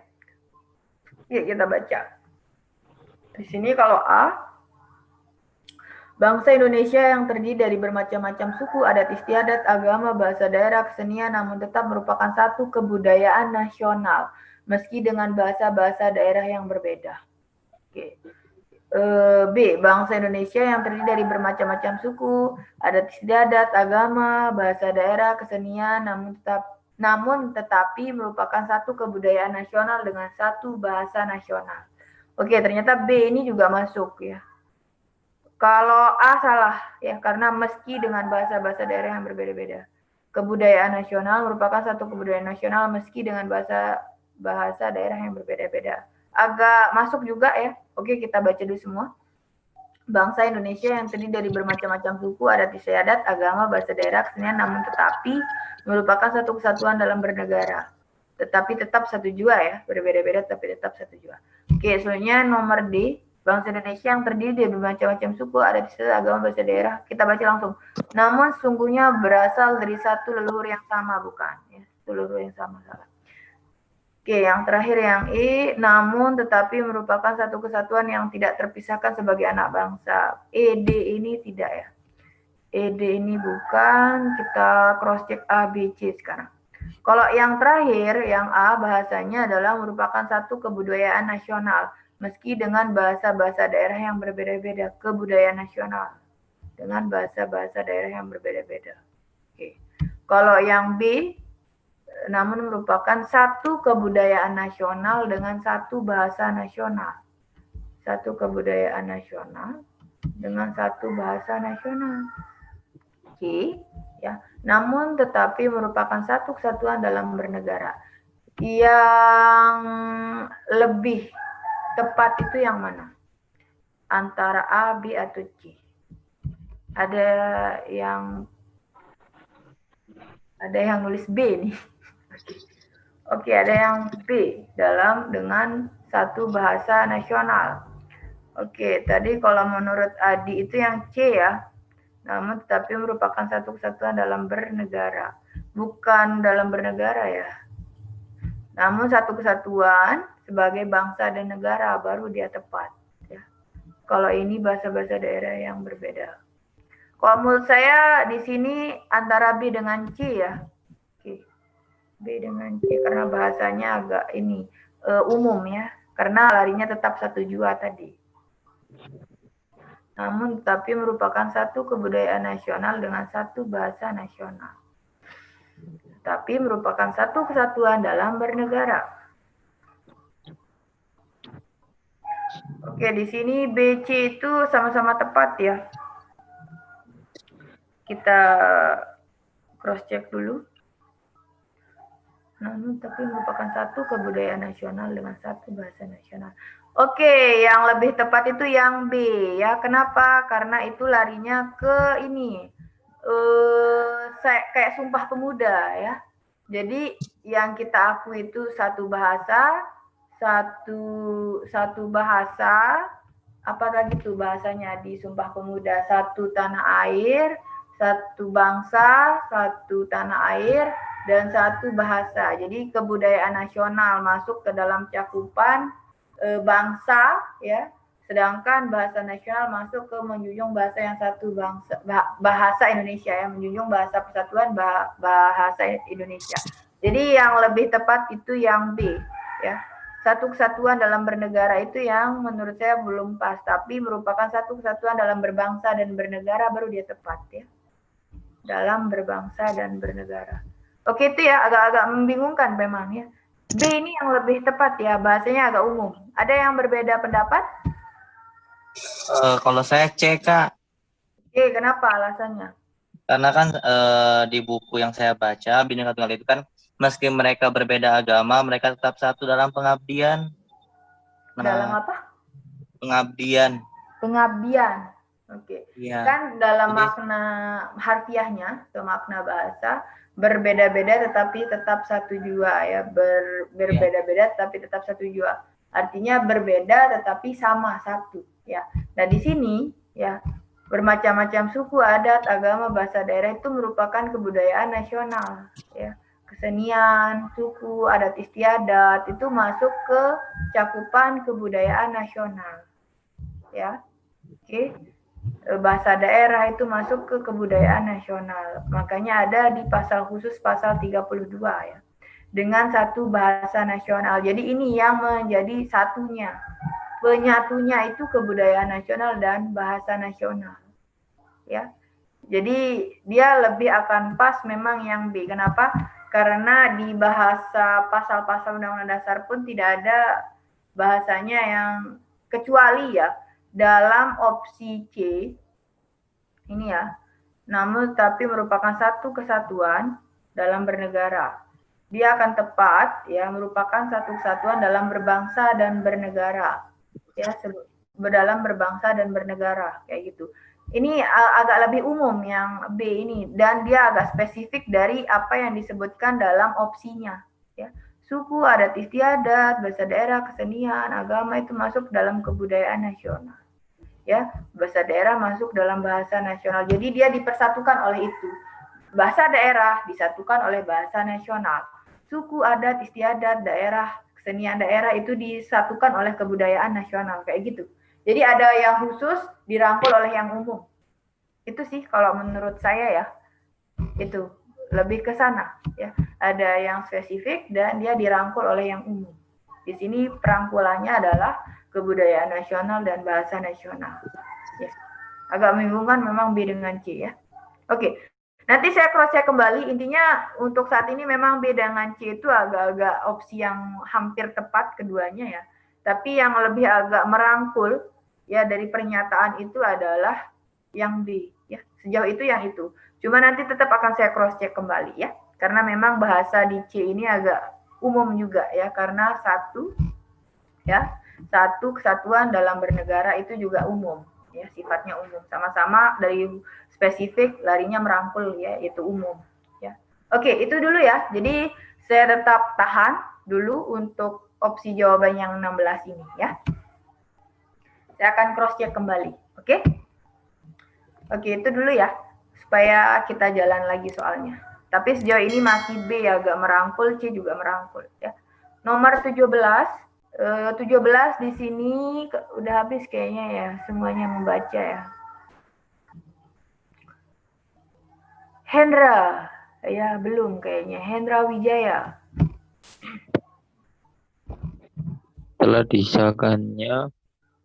Yuk kita baca. Di sini kalau A, bangsa Indonesia yang terdiri dari bermacam-macam suku, adat istiadat, agama, bahasa daerah, kesenian, namun tetap merupakan satu kebudayaan nasional, meski dengan bahasa-bahasa daerah yang berbeda. Oke. B, bangsa Indonesia yang terdiri dari bermacam-macam suku, adat istiadat, agama, bahasa daerah, kesenian, namun tetapi merupakan satu kebudayaan nasional dengan satu bahasa nasional. Oke, ternyata B ini juga masuk ya. Kalau A salah ya, karena meski dengan bahasa-bahasa daerah yang berbeda-beda. Kebudayaan nasional merupakan satu kebudayaan nasional meski dengan bahasa daerah yang berbeda-beda. Agak masuk juga ya. Oke, kita baca dulu semua. Bangsa Indonesia yang terdiri dari bermacam-macam suku, adat istiadat, agama, bahasa daerah, kesenian, namun tetapi merupakan satu kesatuan dalam bernegara. Tetapi tetap satu jua ya, berbeda-beda tapi tetap satu jua. Oke, soalnya nomor D, bangsa Indonesia yang terdiri dari bermacam-macam suku, adat istiadat, agama, bahasa daerah, kita baca langsung. Namun sungguhnya berasal dari satu leluhur yang sama, bukan ya, satu leluhur yang sama salah. Oke, yang terakhir yang E, namun tetapi merupakan satu kesatuan yang tidak terpisahkan sebagai anak bangsa. ED ini tidak ya. ED ini bukan, kita cross check A, B, C sekarang. Kalau yang terakhir, yang A, bahasanya adalah merupakan satu kebudayaan nasional, meski dengan bahasa-bahasa daerah yang berbeda-beda. Kebudayaan nasional dengan bahasa-bahasa daerah yang berbeda-beda. Oke. Kalau yang B, namun merupakan satu kebudayaan nasional dengan satu bahasa nasional. Satu kebudayaan nasional dengan satu bahasa nasional. Oke, ya. Namun tetapi merupakan satu kesatuan dalam bernegara. Yang lebih tepat itu yang mana? Antara A, B, atau C? Ada yang nulis B nih. Oke, ada yang B dengan satu bahasa nasional. Oke, tadi kalau menurut Adi itu yang C ya. Namun tetapi merupakan satu kesatuan dalam bernegara. Bukan dalam bernegara ya. Namun satu kesatuan sebagai bangsa dan negara baru dia tepat. Ya. Kalau ini bahasa-bahasa daerah yang berbeda. Kalau menurut saya di sini antara B dengan C ya. Oke. B dengan C karena bahasanya agak ini umum ya. Karena larinya tetap satu jua tadi. Namun tapi merupakan satu kebudayaan nasional dengan satu bahasa nasional. Tapi merupakan satu kesatuan dalam bernegara. Oke, di sini B, C itu sama-sama tepat ya. Kita cross check dulu. Namun tapi merupakan satu kebudayaan nasional dengan satu bahasa nasional. Oke, yang lebih tepat itu yang B ya. Kenapa? Karena itu larinya ke ini. Kayak Sumpah Pemuda ya. Jadi yang kita akui itu satu bahasa, satu bahasa, apa tadi tuh bahasanya di Sumpah Pemuda, satu tanah air, satu bangsa, satu tanah air, dan satu bahasa. Jadi kebudayaan nasional masuk ke dalam cakupan bangsa ya, sedangkan bahasa nasional masuk ke menjunjung bahasa yang satu bangsa, bahasa Indonesia ya, menjunjung bahasa persatuan bahasa Indonesia. Jadi yang lebih tepat itu yang B ya. Satu kesatuan dalam bernegara itu yang menurut saya belum pas, tapi merupakan satu kesatuan dalam berbangsa dan bernegara baru dia tepat ya. Dalam berbangsa dan bernegara. Oke, itu ya agak-agak membingungkan memang ya. B ini yang lebih tepat ya, bahasanya agak umum. Ada yang berbeda pendapat? Kalau saya C, Kak. Oke, kenapa alasannya? Karena kan di buku yang saya baca, Bhinneka Tunggal Ika itu kan meski mereka berbeda agama, mereka tetap satu dalam pengabdian. Dalam apa? Pengabdian. Pengabdian. Oke. Iya. Kan dalam makna harfiahnya atau makna bahasa berbeda-beda tetapi tetap satu jua ya. Berbeda-beda tetapi tetap satu jua. Artinya berbeda tetapi sama satu ya. Nah, di sini ya bermacam-macam suku, adat, agama, bahasa daerah itu merupakan kebudayaan nasional ya. Kesenian, suku, adat istiadat itu masuk ke cakupan kebudayaan nasional. Ya. Oke. Bahasa daerah itu masuk ke kebudayaan nasional. Makanya ada di pasal khusus pasal 32 ya. Dengan satu bahasa nasional. Jadi ini yang menjadi satunya. Penyatunya itu kebudayaan nasional dan bahasa nasional. Ya. Jadi dia lebih akan pas memang yang B. Kenapa? Karena di bahasa pasal-pasal Undang-Undang Dasar pun tidak ada bahasanya yang kecuali ya dalam opsi C ini ya, namun tapi merupakan satu kesatuan dalam bernegara. Dia akan tepat ya, merupakan satu kesatuan dalam berbangsa dan bernegara. Ya, dalam berbangsa dan bernegara kayak gitu. Ini agak lebih umum yang B ini dan dia agak spesifik dari apa yang disebutkan dalam opsinya ya. Suku, adat istiadat, bahasa daerah, kesenian, agama itu masuk dalam kebudayaan nasional. Ya, bahasa daerah masuk dalam bahasa nasional. Jadi dia dipersatukan oleh itu. Bahasa daerah disatukan oleh bahasa nasional. Suku, adat, istiadat, daerah, kesenian daerah itu disatukan oleh kebudayaan nasional kayak gitu. Jadi ada yang khusus dirangkul oleh yang umum. Itu sih kalau menurut saya ya. Itu lebih ke sana ya. Ada yang spesifik dan dia dirangkul oleh yang umum. Di sini perangkulannya adalah kebudayaan nasional dan bahasa nasional. Ya. Agak membingungkan memang B dengan C ya. Oke. Nanti saya cross check kembali. Intinya untuk saat ini memang B dengan C itu agak-agak opsi yang hampir tepat keduanya ya. Tapi yang lebih agak merangkul ya dari pernyataan itu adalah yang B ya. Sejauh itu yang itu. Cuma nanti tetap akan saya cross check kembali ya. Karena memang bahasa di C ini agak umum juga ya, karena satu kesatuan dalam bernegara itu juga umum ya, sifatnya umum, sama-sama dari spesifik larinya merangkul ya, itu umum ya. Oke, itu dulu ya. Jadi saya tetap tahan dulu untuk opsi jawaban yang 16 ini ya. Saya akan cross check kembali. Oke, itu dulu ya, supaya kita jalan lagi soalnya. Tapi sejauh ini masih B agak merangkul, C juga merangkul ya. Nomor 17 17 di sini udah habis kayaknya ya, semuanya membaca ya. Hendra, ya belum kayaknya. Hendra Wijaya. Telah disahkannya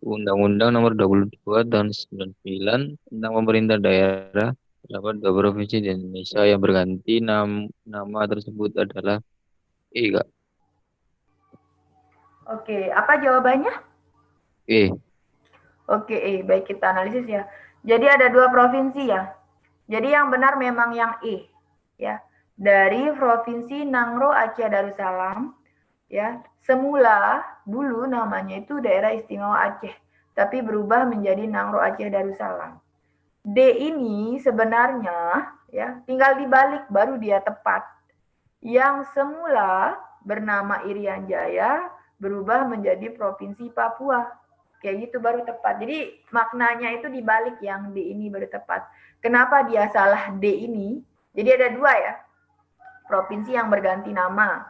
Undang-Undang Nomor 22 Tahun 99 tentang pemerintah daerah, terdapat 2 provinsi di Indonesia yang berganti nama tersebut adalah Kak. Oke, apa jawabannya? Oke, baik kita analisis ya. Jadi ada 2 provinsi ya. Jadi yang benar memang yang ya. Dari Provinsi Nangro Aceh Darussalam ya. Semula dulu namanya itu Daerah Istimewa Aceh, tapi berubah menjadi Nangro Aceh Darussalam. D ini sebenarnya ya tinggal dibalik baru dia tepat. Yang semula bernama Irian Jaya berubah menjadi Provinsi Papua. Kayak gitu baru tepat. Jadi maknanya itu dibalik, yang D ini baru tepat. Kenapa dia salah D ini? Jadi ada 2 ya. Provinsi yang berganti nama.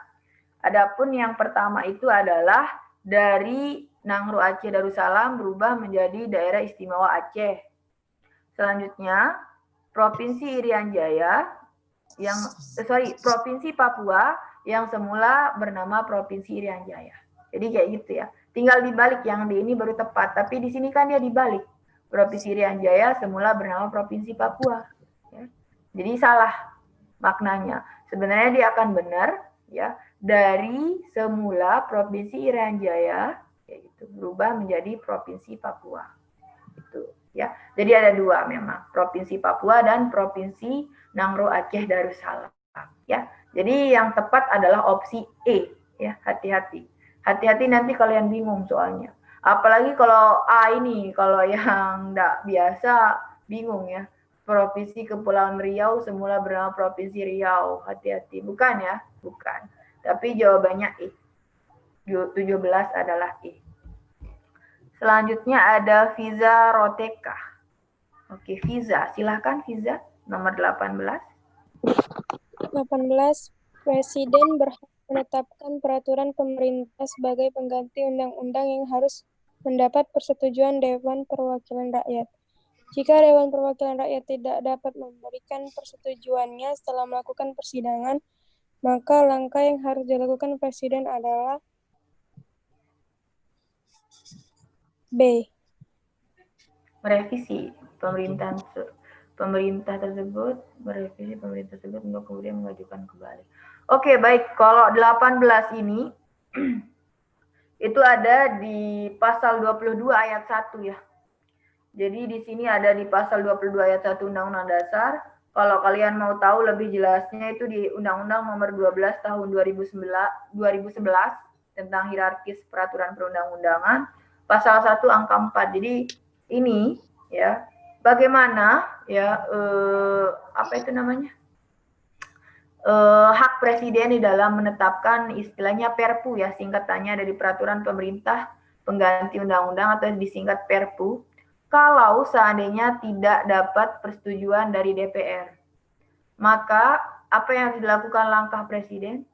Adapun yang pertama itu adalah dari Nangro Aceh Darussalam berubah menjadi Daerah Istimewa Aceh. Selanjutnya, Provinsi Irian Jaya Provinsi Papua yang semula bernama Provinsi Irian Jaya. Jadi kayak gitu ya. Tinggal dibalik, yang di ini baru tepat. Tapi di sini kan dia dibalik. Provinsi Irian Jaya semula bernama Provinsi Papua. Ya. Jadi salah maknanya. Sebenarnya dia akan benar ya. Dari semula Provinsi Irian Jaya yaitu berubah menjadi Provinsi Papua. Itu ya. Jadi ada 2 memang, Provinsi Papua dan Provinsi Nangro Aceh Darussalam ya. Jadi yang tepat adalah opsi E ya, hati-hati. Hati-hati nanti kalian bingung soalnya. Apalagi kalau A ini, kalau yang enggak biasa bingung ya. Provinsi Kepulauan Riau semula bernama Provinsi Riau. Hati-hati, bukan ya? Bukan. Tapi jawabannya E. 17 adalah E. Selanjutnya ada Fiza Roteka. Oke, Fiza. Silahkan Fiza. Nomor 18. 18. Presiden berhak menetapkan peraturan pemerintah sebagai pengganti undang-undang yang harus mendapat persetujuan Dewan Perwakilan Rakyat. Jika Dewan Perwakilan Rakyat tidak dapat memberikan persetujuannya setelah melakukan persidangan, maka langkah yang harus dilakukan Presiden adalah B. Merevisi pemerintah tersebut untuk kemudian mengajukan kembali. Oke, baik. Kalau 18 ini itu ada di pasal 22 ayat 1 ya. Jadi di sini ada di pasal 22 ayat 1 Undang-Undang Dasar. Kalau kalian mau tahu lebih jelasnya itu di Undang-Undang Nomor 12 Tahun 2011 tentang hierarkis peraturan perundang-undangan pasal 1 angka 4. Jadi ini ya bagaimana ya apa itu namanya? Hak presiden di dalam menetapkan istilahnya Perpu ya, singkatannya dari peraturan pemerintah pengganti undang-undang atau disingkat Perpu, kalau seandainya tidak dapat persetujuan dari DPR. Maka apa yang dilakukan langkah presiden?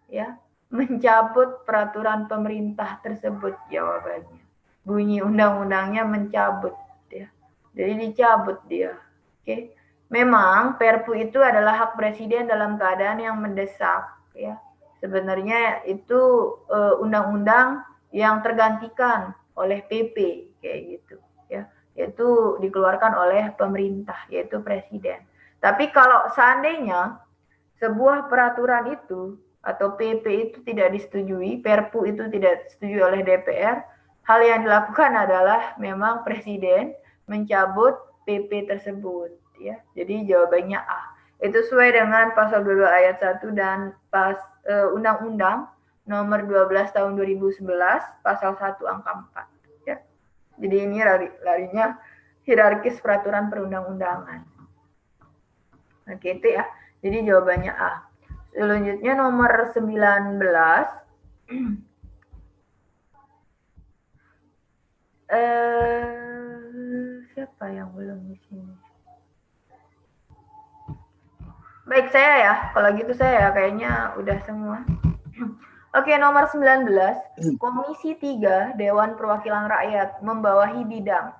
Ya, mencabut peraturan pemerintah tersebut jawabannya. Bunyi undang-undangnya mencabut ya. Jadi dicabut dia. Oke. Memang Perpu itu adalah hak presiden dalam keadaan yang mendesak ya. Sebenarnya itu undang-undang yang tergantikan oleh PP kayak gitu ya. Yaitu dikeluarkan oleh pemerintah yaitu presiden. Tapi kalau seandainya sebuah peraturan itu atau PP itu tidak disetujui, Perpu itu tidak disetujui oleh DPR, hal yang dilakukan adalah memang presiden mencabut PP tersebut. Ya, jadi jawabannya A. Itu sesuai dengan pasal 22 ayat 1 dan Undang-Undang Nomor 12 Tahun 2011 pasal 1 angka 4 ya. Jadi ini larinya hierarkis peraturan perundang-undangan. Oke, itu ya. Jadi jawabannya A. Selanjutnya nomor 19 siapa yang belum di sini? Baik, saya ya. Kalau gitu saya ya kayaknya udah semua. Oke, nomor 19, Komisi 3 Dewan Perwakilan Rakyat membawahi bidang.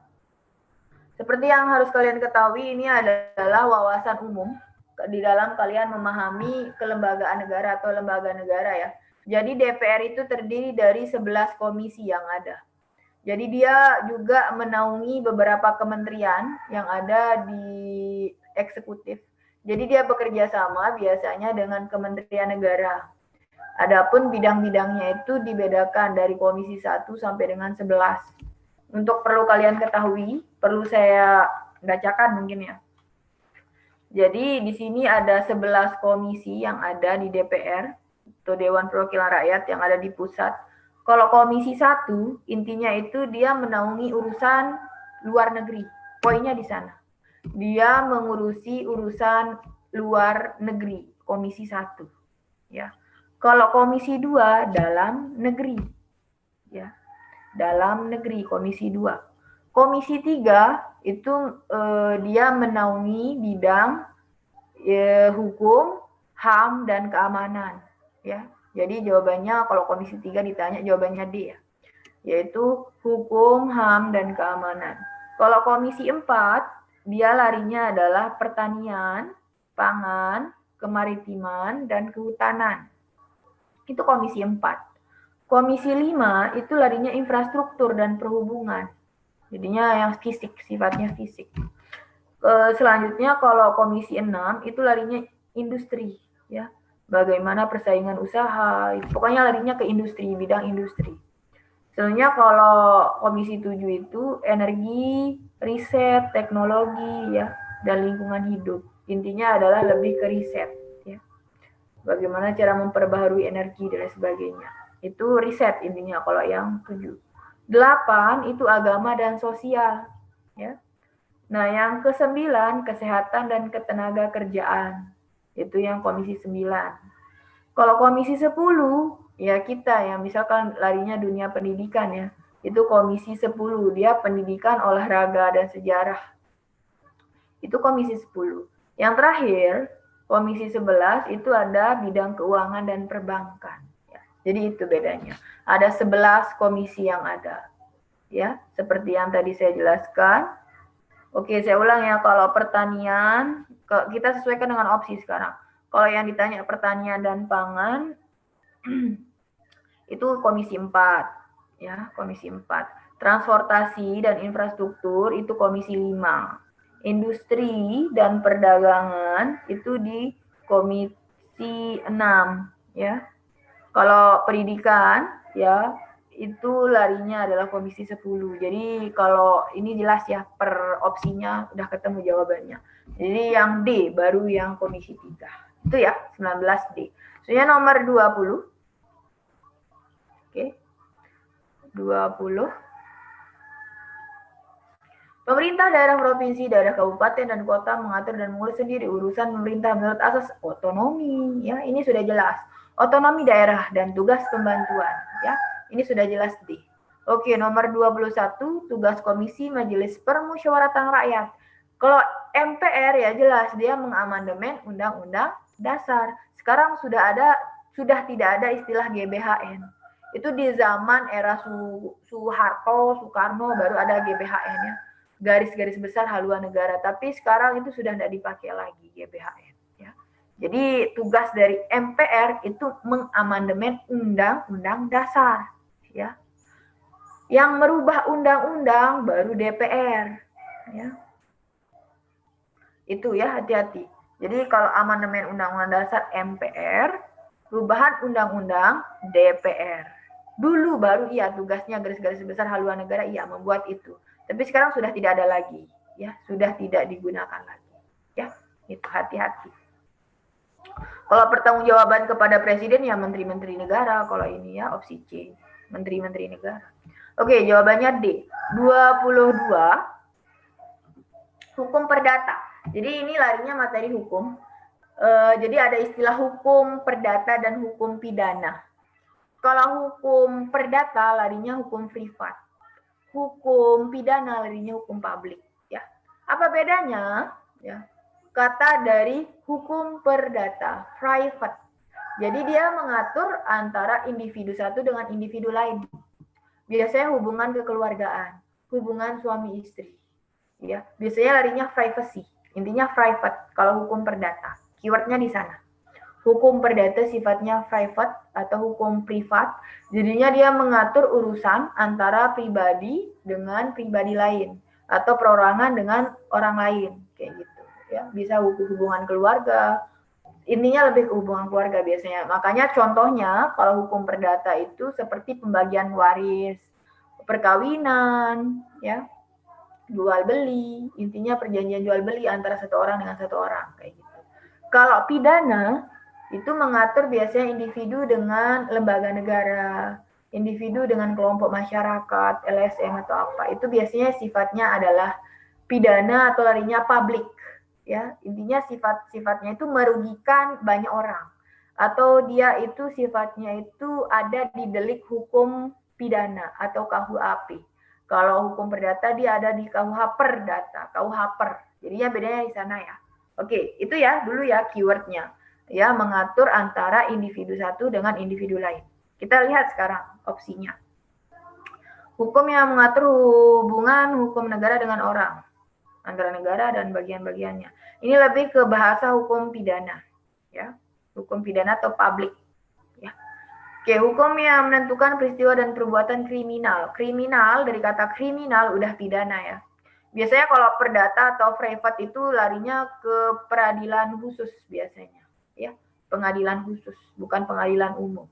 Seperti yang harus kalian ketahui, ini adalah wawasan umum di dalam kalian memahami kelembagaan negara atau lembaga negara ya. Jadi DPR itu terdiri dari 11 komisi yang ada. Jadi dia juga menaungi beberapa kementerian yang ada di eksekutif. Jadi dia bekerja sama biasanya dengan kementerian negara. Adapun bidang-bidangnya itu dibedakan dari komisi 1 sampai dengan 11. Untuk perlu kalian ketahui, perlu saya bacakan mungkin ya. Jadi di sini ada 11 komisi yang ada di DPR atau Dewan Perwakilan Rakyat yang ada di pusat. Kalau komisi 1 intinya itu dia menaungi urusan luar negeri. Poinnya di sana. Dia mengurusi urusan luar negeri, komisi 1. Ya. Kalau komisi 2 dalam negeri. Ya. Dalam negeri komisi 2. Komisi 3 itu dia menaungi bidang hukum, HAM dan keamanan, ya. Jadi jawabannya kalau komisi 3 ditanya jawabannya D ya. Yaitu hukum, HAM dan keamanan. Kalau komisi 4 dia larinya adalah pertanian, pangan, kemaritiman dan kehutanan. Itu komisi 4. Komisi 5 itu larinya infrastruktur dan perhubungan. Jadinya yang fisik, sifatnya fisik. Selanjutnya kalau komisi 6 itu larinya industri, ya. Bagaimana persaingan usaha, pokoknya larinya ke industri, bidang industri. Selanjutnya kalau komisi 7 itu energi, riset, teknologi, ya, dan lingkungan hidup. Intinya adalah lebih ke riset, ya. Bagaimana cara memperbaharui energi dan sebagainya. Itu riset intinya kalau yang 7. 8 itu agama dan sosial, ya. Nah, yang ke-9 kesehatan dan ketenaga kerjaan. Itu yang komisi 9. Kalau komisi 10 ya kita ya misalkan larinya dunia pendidikan ya. Itu komisi 10, dia pendidikan, olahraga dan sejarah. Itu komisi 10. Yang terakhir, komisi 11 itu ada bidang keuangan dan perbankan. Ya. Jadi itu bedanya. Ada 11 komisi yang ada. Ya, seperti yang tadi saya jelaskan. Oke, saya ulang ya. Kalau pertanian, kita sesuaikan dengan opsi sekarang. Kalau yang ditanya pertanian dan pangan, itu komisi 4. Ya, komisi 4. Transportasi dan infrastruktur, itu komisi 5. Industri dan perdagangan, itu di komisi 6. Ya. Kalau pendidikan, ya, itu larinya adalah komisi 10. Jadi kalau ini jelas ya per opsinya udah ketemu jawabannya. Jadi yang D baru yang komisi 3. Itu ya 19D. Soalnya nomor 20. Oke. 20. Pemerintah daerah provinsi, daerah kabupaten dan kota mengatur dan mengurus sendiri urusan pemerintah menurut asas otonomi. Ya, ini sudah jelas. Otonomi daerah dan tugas pembantuan. Ya. Ini sudah jelas D. Oke, nomor 21, tugas Komisi Majelis Permusyawaratan Rakyat. Kalau MPR ya jelas dia mengamandemen Undang-Undang Dasar. Sekarang sudah tidak ada istilah GBHN. Itu di zaman era Soeharto, Soekarno baru ada GBHN ya. Garis-garis besar haluan negara. Tapi sekarang itu sudah tidak dipakai lagi GBHN. Ya. Jadi tugas dari MPR itu mengamandemen Undang-Undang Dasar. Ya, yang merubah undang-undang baru DPR, ya. Itu ya hati-hati. Jadi kalau amandemen Undang-Undang Dasar MPR, perubahan undang-undang DPR. Dulu baru iya tugasnya garis-garis besar haluan negara iya membuat itu. Tapi sekarang sudah tidak ada lagi, ya sudah tidak digunakan lagi, ya itu hati-hati. Kalau pertanggungjawaban kepada presiden ya menteri-menteri negara. Kalau ini ya opsi C. Menteri-menteri negara. Oke, jawabannya D. 22. Hukum perdata. Jadi ini larinya materi hukum. Jadi ada istilah hukum perdata dan hukum pidana. Kalau hukum perdata larinya hukum privat. Hukum pidana larinya hukum publik. Ya. Apa bedanya? Ya. Kata dari hukum perdata, private. Jadi dia mengatur antara individu satu dengan individu lain. Biasanya hubungan kekeluargaan, hubungan suami istri. Ya, biasanya larinya privacy. Intinya private kalau hukum perdata. Keywordnya di sana. Hukum perdata sifatnya private atau hukum privat. Jadinya dia mengatur urusan antara pribadi dengan pribadi lain atau perorangan dengan orang lain kayak gitu. Ya, bisa hubungan keluarga. Intinya lebih ke hubungan keluarga biasanya. Makanya contohnya kalau hukum perdata itu seperti pembagian waris, perkawinan, ya, jual beli, intinya perjanjian jual beli antara satu orang dengan satu orang kayak gitu. Kalau pidana itu mengatur biasanya individu dengan lembaga negara, individu dengan kelompok masyarakat, LSM atau apa. Itu biasanya sifatnya adalah pidana atau larinya publik. Ya, intinya sifat-sifatnya itu merugikan banyak orang atau dia itu sifatnya itu ada di delik hukum pidana atau KUHP. Kalau hukum perdata dia ada di KUH Perdata, KUH Per. Jadinya bedanya di sana ya. Oke, itu ya dulu ya keywordnya. Ya, mengatur antara individu satu dengan individu lain. Kita lihat sekarang opsinya. Hukum yang mengatur hubungan hukum negara dengan orang. Antara negara dan bagian-bagiannya. Ini lebih ke bahasa hukum pidana. Ya, hukum pidana atau publik. Ya. Oke, hukum yang menentukan peristiwa dan perbuatan kriminal. Kriminal, dari kata kriminal udah pidana ya. Biasanya kalau perdata atau privat itu larinya ke peradilan khusus biasanya. Ya, pengadilan khusus, bukan pengadilan umum.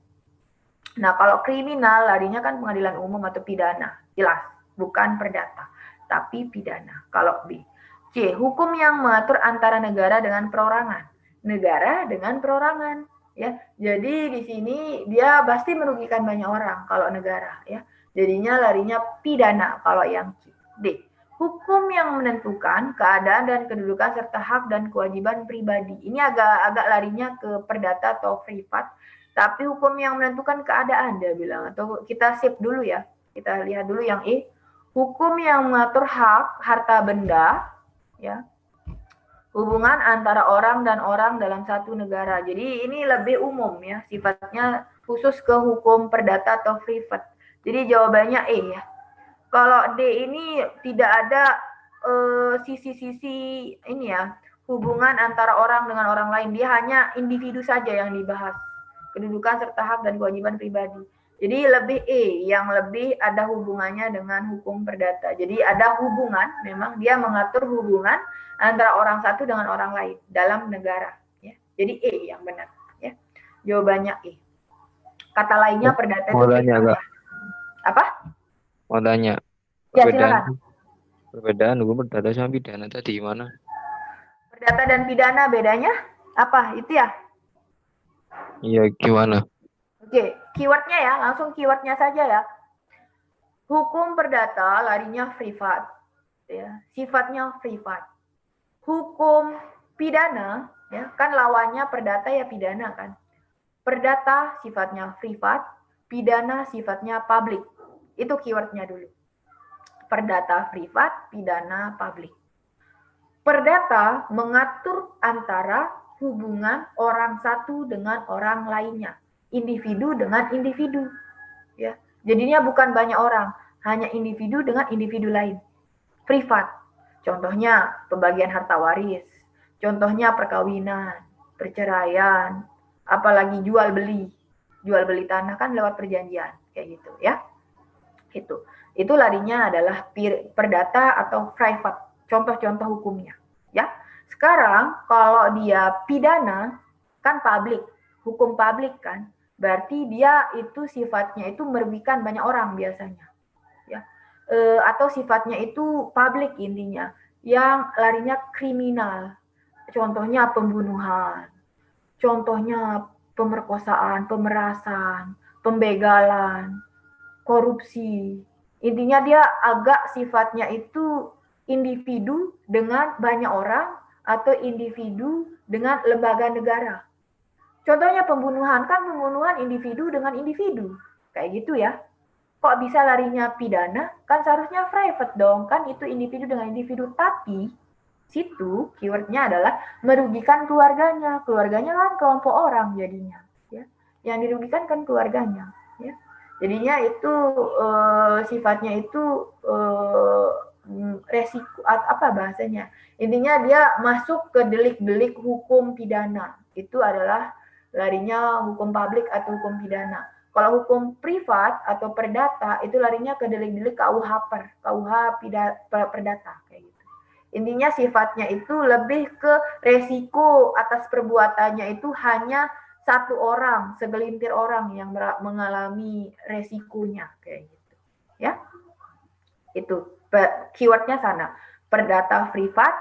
Nah, kalau kriminal larinya kan pengadilan umum atau pidana. Jelas, bukan perdata, tapi pidana. Kalau B. C, hukum yang mengatur antara negara dengan perorangan. Negara dengan perorangan. Ya, jadi di sini dia pasti merugikan banyak orang kalau negara ya. Jadinya larinya pidana kalau yang D. Hukum yang menentukan keadaan dan kedudukan serta hak dan kewajiban pribadi. Ini agak larinya ke perdata atau privat, tapi hukum yang menentukan keadaan dia bilang. Atau kita sip dulu ya. Kita lihat dulu yang E. Hukum yang mengatur hak, harta benda ya. Hubungan antara orang dan orang dalam satu negara. Jadi ini lebih umum ya, sifatnya khusus ke hukum perdata atau privat. Jadi jawabannya E ya. Kalau D ini tidak ada sisi-sisi ini ya, hubungan antara orang dengan orang lain. Dia hanya individu saja yang dibahas. Kedudukan serta hak dan kewajiban pribadi. Jadi lebih E, yang lebih ada hubungannya dengan hukum perdata. Jadi ada hubungan, memang dia mengatur hubungan antara orang satu dengan orang lain dalam negara. Ya. Jadi E yang benar. Ya. Jawabannya E. Kata lainnya perdata Mau itu tanya, Kak. apa? Mau tanya. Ya, silakan. Perbedaan hukum perdata sama pidana tadi gimana? Perdata dan pidana bedanya apa? Itu ya? Iya, gimana? Oke, keywordnya ya, langsung keywordnya saja ya. Hukum perdata larinya privat, ya, sifatnya privat. Hukum pidana, ya, kan lawannya perdata ya pidana kan. Perdata sifatnya privat, pidana sifatnya publik. Itu keywordnya dulu. Perdata privat, pidana publik. Perdata mengatur antara hubungan orang satu dengan orang lainnya, individu dengan individu. Ya, jadinya bukan banyak orang, hanya individu dengan individu lain. Privat, contohnya pembagian harta waris, contohnya perkawinan, perceraian, apalagi jual beli tanah kan lewat perjanjian kayak gitu ya. Itu larinya adalah perdata atau private. Contoh-contoh hukumnya, ya. Sekarang kalau dia pidana kan publik, hukum publik kan, berarti dia itu sifatnya itu merugikan banyak orang biasanya, ya. Atau sifatnya itu publik intinya, yang larinya kriminal. Contohnya pembunuhan, contohnya pemerkosaan, pemerasan, pembegalan, korupsi. Intinya dia agak sifatnya itu individu dengan banyak orang atau individu dengan lembaga negara. Contohnya pembunuhan, kan pembunuhan individu dengan individu. Kayak gitu ya. Kok bisa larinya pidana? Kan seharusnya private dong, kan itu individu dengan individu. Tapi situ keywordnya adalah merugikan keluarganya. Keluarganya kan kelompok orang jadinya. Ya. Yang dirugikan kan keluarganya, ya. Jadinya itu sifatnya itu resiko apa bahasanya? Intinya dia masuk ke delik-delik hukum pidana. Itu adalah larinya hukum publik atau hukum pidana. Kalau hukum privat atau perdata itu larinya ke delik-delik KUH perdata kayak gitu. Intinya sifatnya itu lebih ke resiko atas perbuatannya itu hanya satu orang, segelintir orang yang mengalami resikonya kayak gitu. Ya. Itu keywordnya sana. Perdata privat,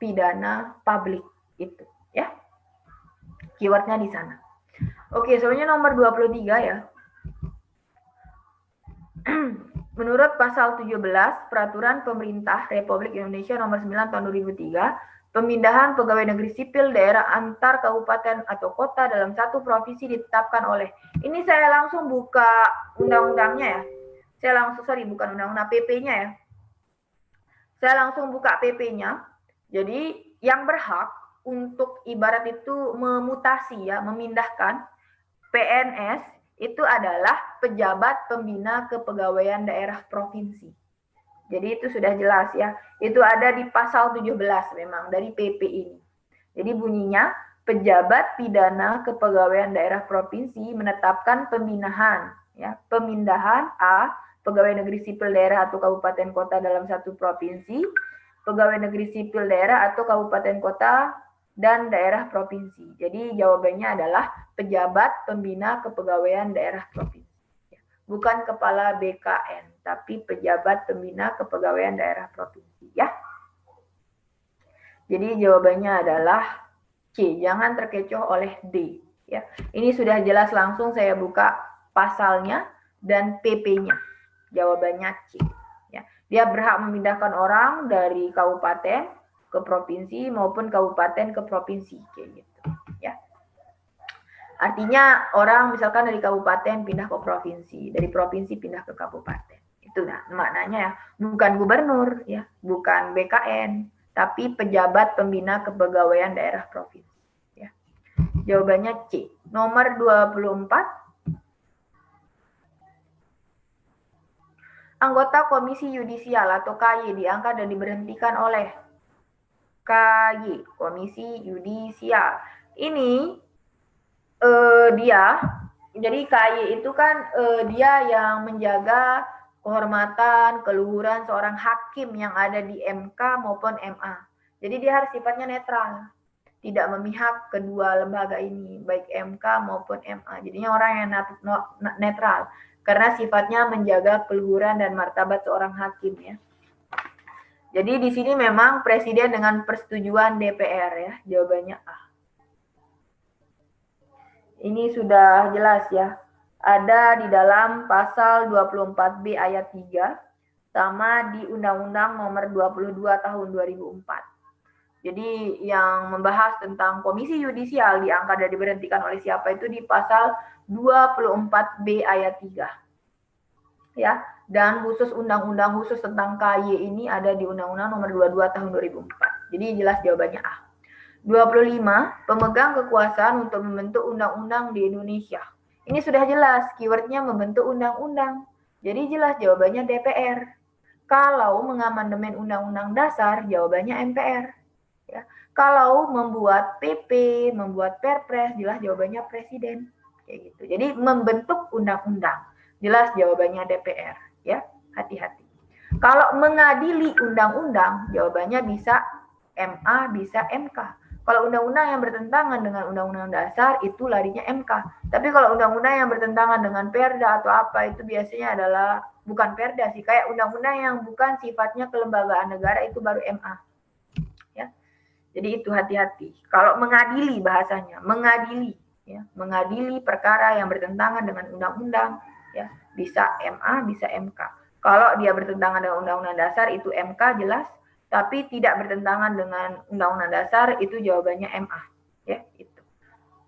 pidana publik itu, ya. Keywordnya di sana. Oke, soalnya nomor 23 ya. Menurut pasal 17 Peraturan Pemerintah Republik Indonesia nomor 9 tahun 2003, pemindahan pegawai negeri sipil daerah antar kabupaten atau kota dalam satu provinsi ditetapkan oleh. Ini saya langsung buka undang-undangnya ya. Saya langsung, bukan undang-undang, PP-nya ya. Saya langsung buka PP-nya. Jadi yang berhak untuk ibarat itu memutasi ya, memindahkan PNS itu adalah pejabat pembina kepegawaian daerah provinsi. Jadi itu sudah jelas ya. Itu ada di pasal 17 memang dari PP ini. Jadi bunyinya pejabat pidana kepegawaian daerah provinsi menetapkan pemindahan ya, pemindahan A pegawai negeri sipil daerah atau kabupaten kota dalam satu provinsi, pegawai negeri sipil daerah atau kabupaten kota dan daerah provinsi. Jadi jawabannya adalah pejabat pembina kepegawaian daerah provinsi. Bukan kepala BKN, tapi pejabat pembina kepegawaian daerah provinsi ya. Jadi jawabannya adalah C, jangan terkecoh oleh D ya. Ini sudah jelas, langsung saya buka pasalnya dan PP-nya. Jawabannya C ya. Dia berhak memindahkan orang dari kabupaten ke provinsi maupun kabupaten ke provinsi kayak gitu ya. Artinya orang misalkan dari kabupaten pindah ke provinsi, dari provinsi pindah ke kabupaten. Itu nah maknanya ya, bukan gubernur ya, bukan BKN, tapi pejabat pembina kepegawaian daerah provinsi ya. Jawabannya C. Nomor 24. Anggota Komisi Yudisial atau KY diangkat dan diberhentikan oleh KY, Komisi Yudisial. Ini dia, jadi KY itu kan dia yang menjaga kehormatan, keluhuran seorang hakim yang ada di MK maupun MA. Jadi dia harus sifatnya netral, tidak memihak kedua lembaga ini, baik MK maupun MA. Jadinya orang yang netral, karena sifatnya menjaga keluhuran dan martabat seorang hakim ya. Jadi di sini memang presiden dengan persetujuan DPR ya, jawabannya A. Ini sudah jelas ya. Ada di dalam pasal 24B ayat 3 sama di Undang-Undang Nomor 22 Tahun 2004. Jadi yang membahas tentang Komisi Yudisial diangkat dan diberhentikan oleh siapa itu di pasal 24B ayat 3. Ya, dan khusus undang-undang khusus tentang KY ini ada di Undang-Undang Nomor 22 Tahun 2004. Jadi jelas jawabannya A. 25, pemegang kekuasaan untuk membentuk undang-undang di Indonesia. Ini sudah jelas, keywordnya membentuk undang-undang. Jadi jelas jawabannya DPR. Kalau mengamandemen undang-undang dasar, jawabannya MPR. Ya. Kalau membuat PP, membuat Perpres, jelas jawabannya Presiden. Kayak gitu. Jadi membentuk undang-undang, jelas jawabannya DPR. Ya, hati-hati. Kalau mengadili undang-undang, jawabannya bisa MA, bisa MK. Kalau undang-undang yang bertentangan dengan undang-undang dasar itu larinya MK. Tapi kalau undang-undang yang bertentangan dengan Perda atau apa itu biasanya adalah bukan Perda sih, kayak undang-undang yang bukan sifatnya kelembagaan negara itu baru MA. Ya. Jadi itu hati-hati. Kalau mengadili bahasanya, mengadili ya, mengadili perkara yang bertentangan dengan undang-undang ya, bisa MA, bisa MK. Kalau dia bertentangan dengan undang-undang dasar itu MK jelas. Tapi tidak bertentangan dengan Undang-Undang Dasar itu jawabannya MA ya itu.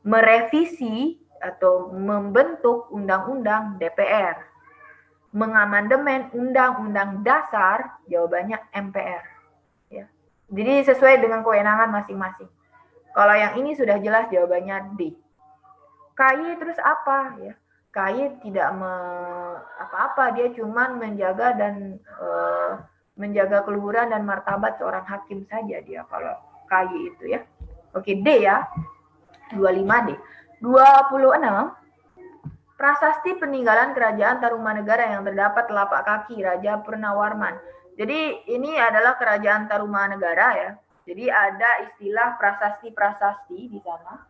Merevisi atau membentuk undang-undang DPR. Mengamandemen Undang-Undang Dasar jawabannya MPR ya. Jadi sesuai dengan kewenangan masing-masing. Kalau yang ini sudah jelas jawabannya D. KY terus apa ya? KY tidak apa-apa, dia cuman menjaga dan menjaga keluhuran dan martabat seorang hakim saja dia kalau KY itu ya. Oke, D ya. 25D. 26. Prasasti peninggalan kerajaan Tarumanegara yang terdapat telapak kaki Raja Purnawarman. Jadi ini adalah kerajaan Tarumanegara ya. Jadi ada istilah prasasti-prasasti di sana.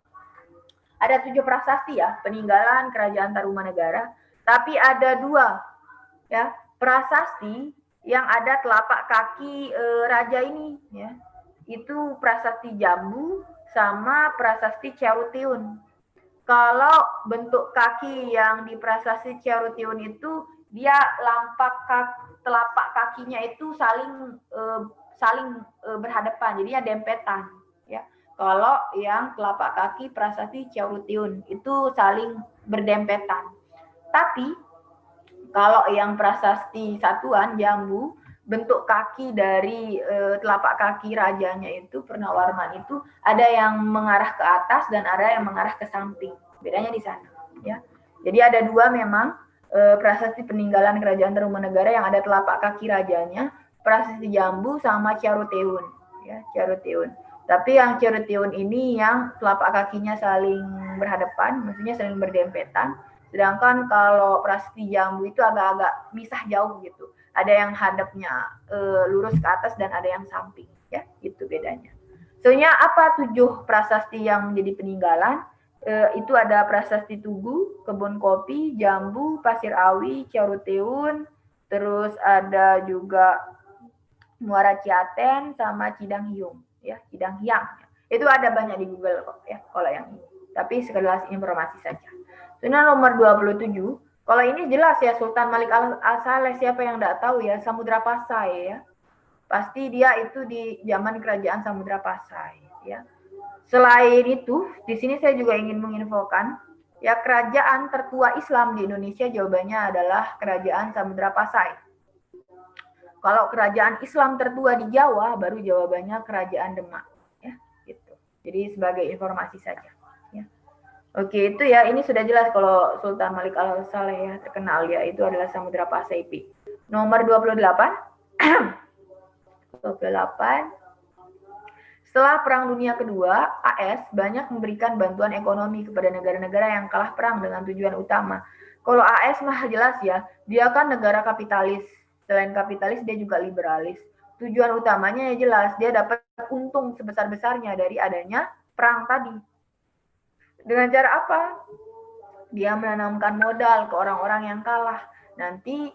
Ada 7 prasasti ya, peninggalan kerajaan Tarumanegara. Tapi ada 2 ya, prasasti yang ada telapak kaki raja ini ya. Itu prasasti Jambu sama prasasti Cerutiun. Kalau bentuk kaki yang di prasasti Cerutiun itu dia telapak kakinya itu saling berhadapan, jadinya dempetan ya. Kalau yang telapak kaki prasasti Cerutiun itu saling berdempetan. Tapi kalau yang prasasti Satuan Jambu, bentuk kaki dari telapak kaki rajanya itu Purnawarman itu ada yang mengarah ke atas dan ada yang mengarah ke samping. Bedanya di sana ya. Jadi ada 2 memang prasasti peninggalan kerajaan Tarumanegara yang ada telapak kaki rajanya, prasasti Jambu sama Cerutiun ya, Cerutiun. Tapi yang Cerutiun ini yang telapak kakinya saling berhadapan, maksudnya saling berdempetan. Sedangkan kalau prasasti Jambu itu agak-agak misah jauh gitu. Ada yang hadapnya lurus ke atas dan ada yang samping ya, itu bedanya. Soalnya apa 7 prasasti yang menjadi peninggalan? Itu ada prasasti Tugu, Kebun Kopi, Jambu, Pasir Awi, Cerutiun, terus ada juga Muara Ciaten sama Cidang Hiung ya, Cidang Hiang. Itu ada banyak di Google kok ya kalau yang ini. Tapi sekedar informasi saja. Soalnya nomor 27. Kalau ini jelas ya, Sultan Malik Al-Saleh, siapa yang tidak tahu ya, Samudra Pasai ya. Pasti dia itu di zaman kerajaan Samudra Pasai ya. Selain itu, di sini saya juga ingin menginfokan ya, kerajaan tertua Islam di Indonesia jawabannya adalah kerajaan Samudra Pasai. Kalau kerajaan Islam tertua di Jawa baru jawabannya kerajaan Demak ya, gitu. Jadi sebagai informasi saja. Oke, itu ya, ini sudah jelas kalau Sultan Malik Al-Saleh ya, terkenal ya, itu adalah Samudra Pasai. Nomor 28. 28. Setelah Perang Dunia Kedua, AS banyak memberikan bantuan ekonomi kepada negara-negara yang kalah perang dengan tujuan utama. Kalau AS mah jelas ya, dia kan negara kapitalis. Selain kapitalis, dia juga liberalis. Tujuan utamanya ya jelas, dia dapat untung sebesar-besarnya dari adanya perang tadi. Dengan cara apa? Dia menanamkan modal ke orang-orang yang kalah. Nanti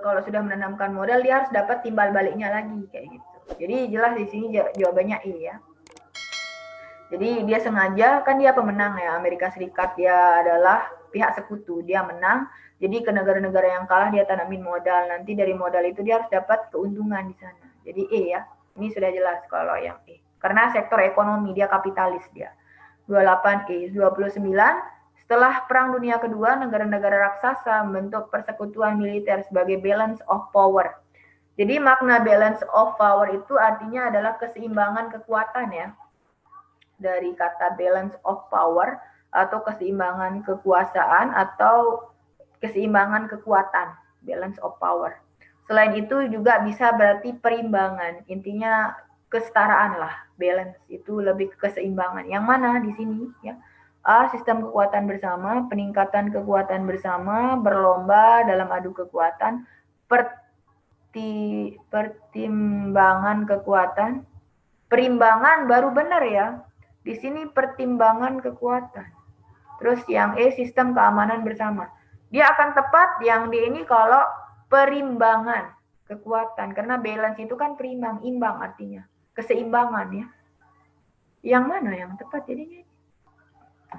kalau sudah menanamkan modal, dia harus dapat timbal baliknya lagi kayak gitu. Jadi jelas di sini jawabannya E ya. Jadi dia sengaja, kan dia pemenang ya, Amerika Serikat, dia adalah pihak sekutu, dia menang. Jadi ke negara-negara yang kalah dia tanamin modal. Nanti dari modal itu dia harus dapat keuntungan di sana. Jadi E ya. Ini sudah jelas kalau yang E. Karena sektor ekonomi dia kapitalis dia. 28E. 29. Setelah Perang Dunia Kedua, negara-negara raksasa membentuk persekutuan militer sebagai balance of power. Jadi makna balance of power itu artinya adalah keseimbangan kekuatan ya. Dari kata balance of power atau keseimbangan kekuasaan atau keseimbangan kekuatan, balance of power. Selain itu juga bisa berarti perimbangan. Intinya kesetaraan lah, balance itu lebih ke keseimbangan. Yang mana di sini ya? A. Sistem kekuatan bersama, peningkatan kekuatan bersama, berlomba dalam adu kekuatan, pertimbangan kekuatan, perimbangan baru benar ya. Di sini pertimbangan kekuatan. Terus yang E. Sistem keamanan bersama. Dia akan tepat yang D ini kalau perimbangan kekuatan, karena balance itu kan perimbang, imbang artinya. Keseimbangan ya. Yang mana yang tepat jadinya?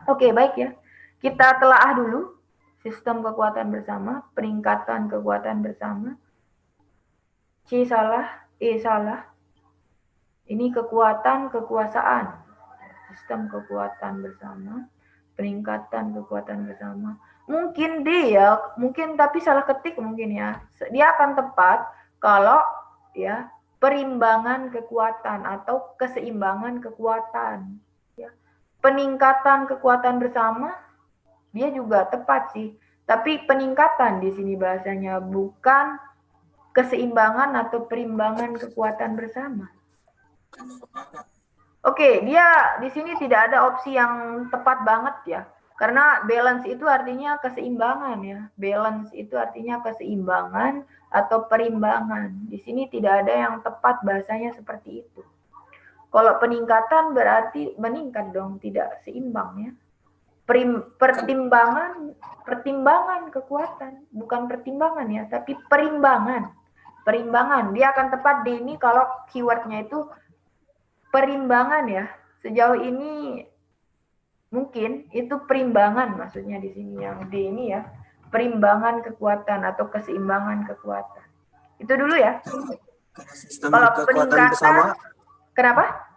Oke, baik ya. Kita telaah dulu sistem kekuatan bersama, peningkatan kekuatan bersama. C salah, E salah. Ini kekuatan kekuasaan. Sistem kekuatan bersama, peningkatan kekuatan bersama. Mungkin D ya, mungkin tapi salah ketik mungkin ya. Dia akan tepat kalau ya perimbangan kekuatan atau keseimbangan kekuatan. Ya. Peningkatan kekuatan bersama, dia juga tepat sih. Tapi peningkatan di sini bahasanya, bukan keseimbangan atau perimbangan kekuatan bersama. Oke, dia di sini tidak ada opsi yang tepat banget ya. Karena balance itu artinya keseimbangan ya. Balance itu artinya keseimbangan atau perimbangan. Di sini tidak ada yang tepat bahasanya seperti itu. Kalau peningkatan berarti meningkat dong, tidak seimbang ya. Pertimbangan kekuatan, bukan pertimbangan ya, tapi perimbangan. Perimbangan, dia akan tepat di ini kalau keywordnya itu perimbangan ya. Sejauh ini mungkin itu perimbangan maksudnya di sini, yang di ini ya, perimbangan kekuatan atau keseimbangan kekuatan. Itu dulu ya. Kalau peningkatan bersama, kenapa?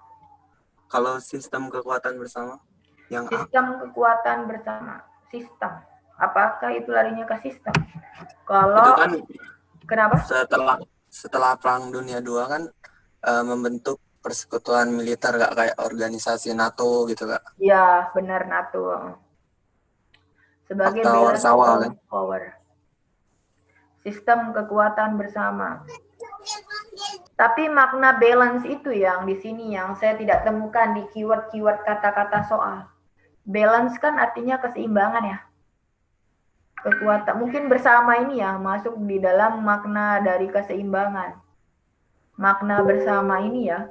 Kalau sistem kekuatan bersama yang sistem kekuatan bersama, sistem. Apakah itu larinya ke sistem? Kalau itu kan kenapa? Setelah Perang Dunia II kan membentuk persekutuan militer, gak kayak organisasi NATO gitu Kak? Ya benar, NATO sebagai balance of power, sistem kekuatan bersama. Tapi makna balance itu yang di sini yang saya tidak temukan di keyword kata-kata soal. Balance kan artinya keseimbangan ya. Kekuatan mungkin bersama ini ya masuk di dalam makna dari keseimbangan. Makna bersama ini ya.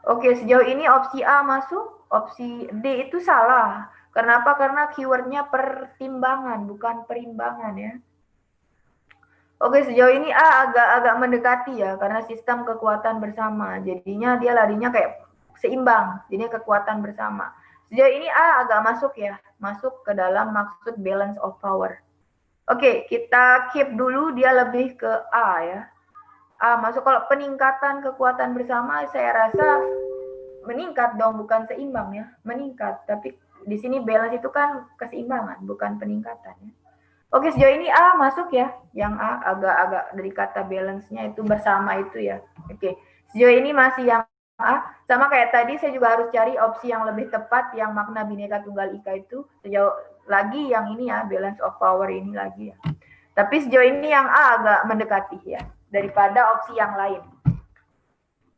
Oke, sejauh ini opsi A masuk, opsi D itu salah. Kenapa? Karena keywordnya pertimbangan, bukan perimbangan ya. Oke, sejauh ini A agak mendekati ya, karena sistem kekuatan bersama. Jadinya dia larinya kayak seimbang, jadinya kekuatan bersama. Sejauh ini A agak masuk ya, masuk ke dalam maksud balance of power. Oke, kita keep dulu, dia lebih ke A ya. A masuk. Kalau peningkatan kekuatan bersama, saya rasa meningkat dong, bukan seimbang ya, meningkat. Tapi di sini balance itu kan keseimbangan, bukan peningkatan ya. Oke, sejauh ini A masuk ya, yang A agak dari kata balance-nya itu bersama itu ya. Oke, sejauh ini masih yang A. Sama kayak tadi, saya juga harus cari opsi yang lebih tepat, yang makna Bhinneka Tunggal Ika itu. Sejauh lagi yang ini ya, balance of power ini lagi ya. Tapi sejauh ini yang A agak mendekati ya, daripada opsi yang lain.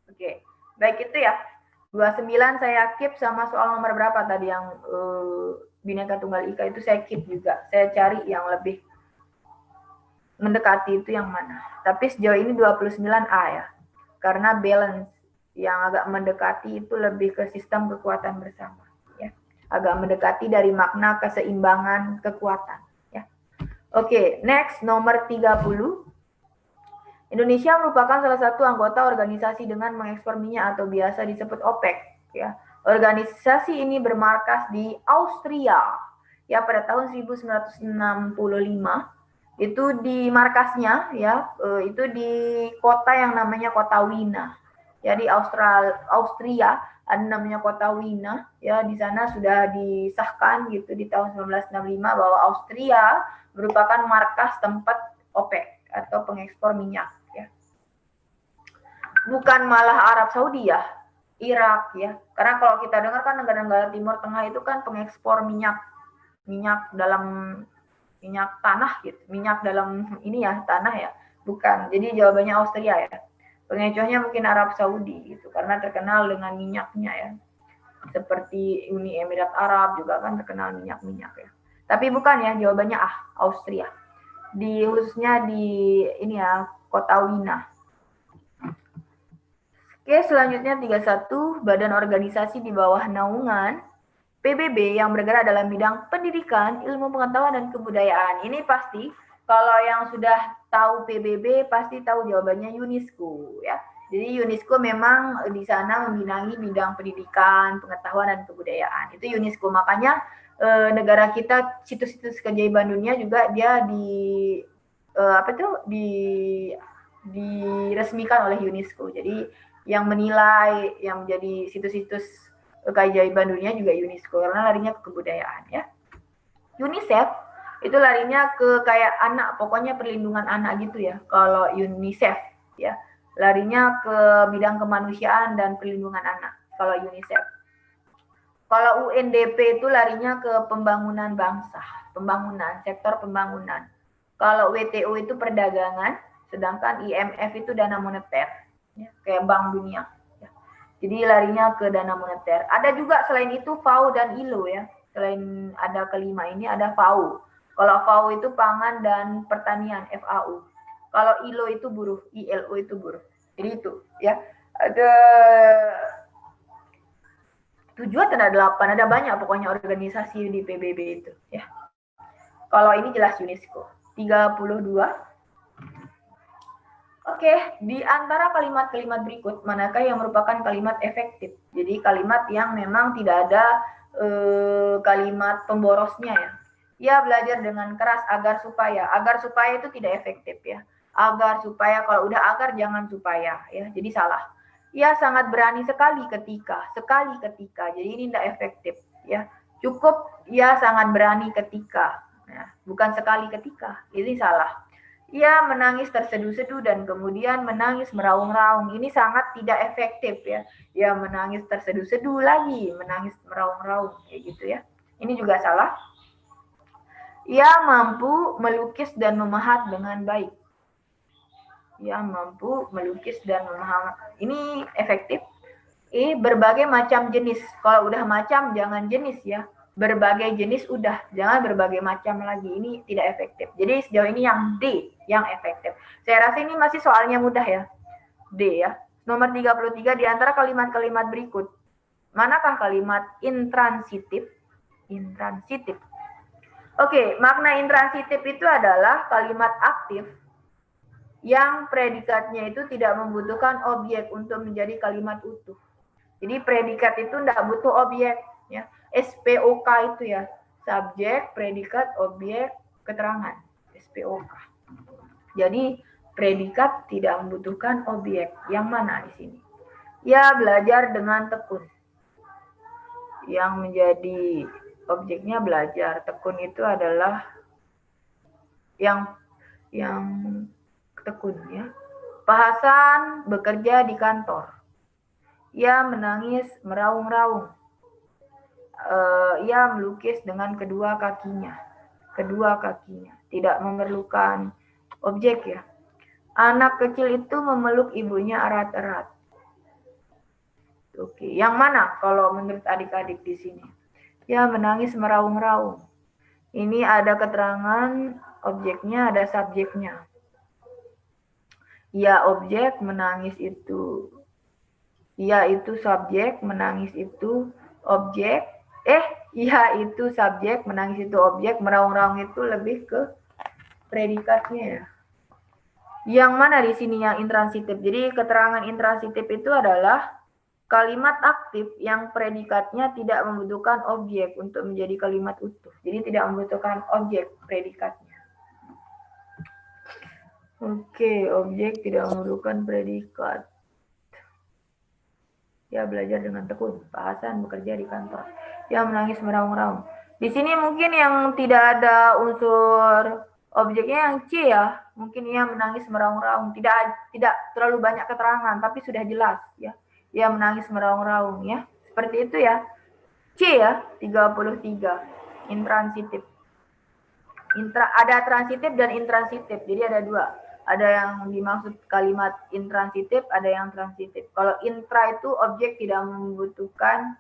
Oke, baik itu ya. 29 saya keep, sama soal nomor berapa tadi yang Bhinneka Tunggal Ika itu saya keep juga. Saya cari yang lebih mendekati itu yang mana. Tapi sejauh ini 29A ya. Karena balance yang agak mendekati itu lebih ke sistem kekuatan bersama ya. Agak mendekati dari makna keseimbangan kekuatan ya. Oke, next nomor 30. Indonesia merupakan salah satu anggota organisasi dengan mengekspor minyak atau biasa disebut OPEC ya. Organisasi ini bermarkas di Austria ya. Pada tahun 1965 itu di markasnya ya, itu di kota yang namanya kota Wina. Jadi Austria ada namanya kota Wina ya. Di sana sudah disahkan gitu di tahun 1965 bahwa Austria merupakan markas tempat OPEC atau pengekspor minyak ya. Bukan malah Arab Saudi ya, Irak ya. Karena kalau kita dengar kan negara-negara Timur Tengah itu kan pengekspor minyak dalam minyak tanah gitu, minyak dalam ini ya, tanah ya. Bukan. Jadi jawabannya Austria ya. Pengecohnya mungkin Arab Saudi gitu, karena terkenal dengan minyaknya ya. Seperti Uni Emirat Arab juga kan terkenal minyak-minyak ya. Tapi bukan ya, jawabannya Austria. Khususnya di ini ya, kota Wina. Oke, selanjutnya 31, badan organisasi di bawah naungan PBB yang bergerak dalam bidang pendidikan, ilmu pengetahuan dan kebudayaan. Ini pasti kalau yang sudah tahu PBB pasti tahu jawabannya UNESCO ya. Jadi UNESCO memang di sana membinangi bidang pendidikan, pengetahuan dan kebudayaan. Itu UNESCO, makanya negara kita situs-situs keajaiban dunia juga dia diresmikan oleh UNESCO. Jadi yang menilai yang menjadi situs-situs keajaiban dunia juga UNESCO, karena larinya ke kebudayaan ya. UNICEF itu larinya ke kayak anak, pokoknya perlindungan anak gitu ya. Kalau UNICEF ya, larinya ke bidang kemanusiaan dan perlindungan anak kalau UNICEF. Kalau UNDP itu larinya ke pembangunan bangsa, sektor pembangunan. Kalau WTO itu perdagangan, sedangkan IMF itu dana moneter, ya, kayak Bank Dunia. Ya. Jadi larinya ke dana moneter. Ada juga selain itu FAO dan ILO ya. Selain ada kelima ini ada FAO. Kalau FAO itu pangan dan pertanian, FAO. Kalau ILO itu buruh, ILO itu buruh. Jadi itu ya. Ada 7 atau ada 8, ada banyak pokoknya organisasi di PBB itu ya. Kalau ini jelas UNESCO. 32. Oke, di antara kalimat-kalimat berikut manakah yang merupakan kalimat efektif? Jadi kalimat yang memang tidak ada kalimat pemborosnya ya. Ia belajar dengan keras agar supaya itu tidak efektif ya. Agar supaya, kalau udah agar jangan supaya ya. Jadi salah. Ia sangat berani sekali ketika. Jadi ini tidak efektif ya. Cukup ia sangat berani ketika. Nah, bukan sekali ketika. Ini salah. Ia menangis terseduh-seduh dan kemudian menangis meraung-raung. Ini sangat tidak efektif ya. Ia menangis terseduh-seduh lagi, menangis meraung-raung kayak gitu ya. Ini juga salah. Ia mampu melukis dan memahat dengan baik. Ia mampu melukis dan memahat. Ini efektif. Berbagai macam jenis. Kalau udah macam jangan jenis ya. Berbagai jenis udah, jangan berbagai macam lagi. Ini tidak efektif. Jadi sejauh ini yang D yang efektif. Saya rasa ini masih soalnya mudah ya. D ya. Nomor 33 di antara kalimat-kalimat berikut. Manakah kalimat intransitif? Intransitif. Oke, makna intransitif itu adalah kalimat aktif yang predikatnya itu tidak membutuhkan objek untuk menjadi kalimat utuh. Jadi predikat itu tidak butuh objek ya. SPOK itu ya, subjek, predikat, objek, keterangan. SPOK. Jadi predikat tidak membutuhkan objek. Yang mana di sini? Ya, belajar dengan tekun. Yang menjadi objeknya belajar. Tekun itu adalah yang tekun ya. Pak Hasan bekerja di kantor. Ia menangis meraung-raung. Ia melukis dengan kedua kakinya. Tidak memerlukan objek ya. Anak kecil itu memeluk ibunya erat-erat. Oke, yang mana kalau menurut adik-adik di sini? Ya, menangis meraung-raung. Ini ada keterangan objeknya, ada subjeknya. Ya, objek, menangis itu. Ya, itu subjek, menangis itu objek. Ya, itu subjek, menangis itu objek, meraung-raung itu lebih ke predikatnya ya. Yang mana di sini yang intransitif? Jadi keterangan intransitif itu adalah kalimat aktif yang predikatnya tidak membutuhkan objek untuk menjadi kalimat utuh. Jadi tidak membutuhkan objek predikatnya. Oke, objek tidak memerlukan predikat. Ya, belajar dengan tekun. Pak Hasan bekerja di kantor. Ya, menangis meraung-raung. Di sini mungkin yang tidak ada unsur objeknya yang C ya. Mungkin ia menangis meraung-raung. Tidak terlalu banyak keterangan, tapi sudah jelas ya. Ia menangis meraung-raung ya. Seperti itu ya. C ya, 33. Intransitif. Ada transitif dan intransitif. Jadi ada dua. Ada yang dimaksud kalimat intransitif, ada yang transitif. Kalau intra itu objek tidak membutuhkan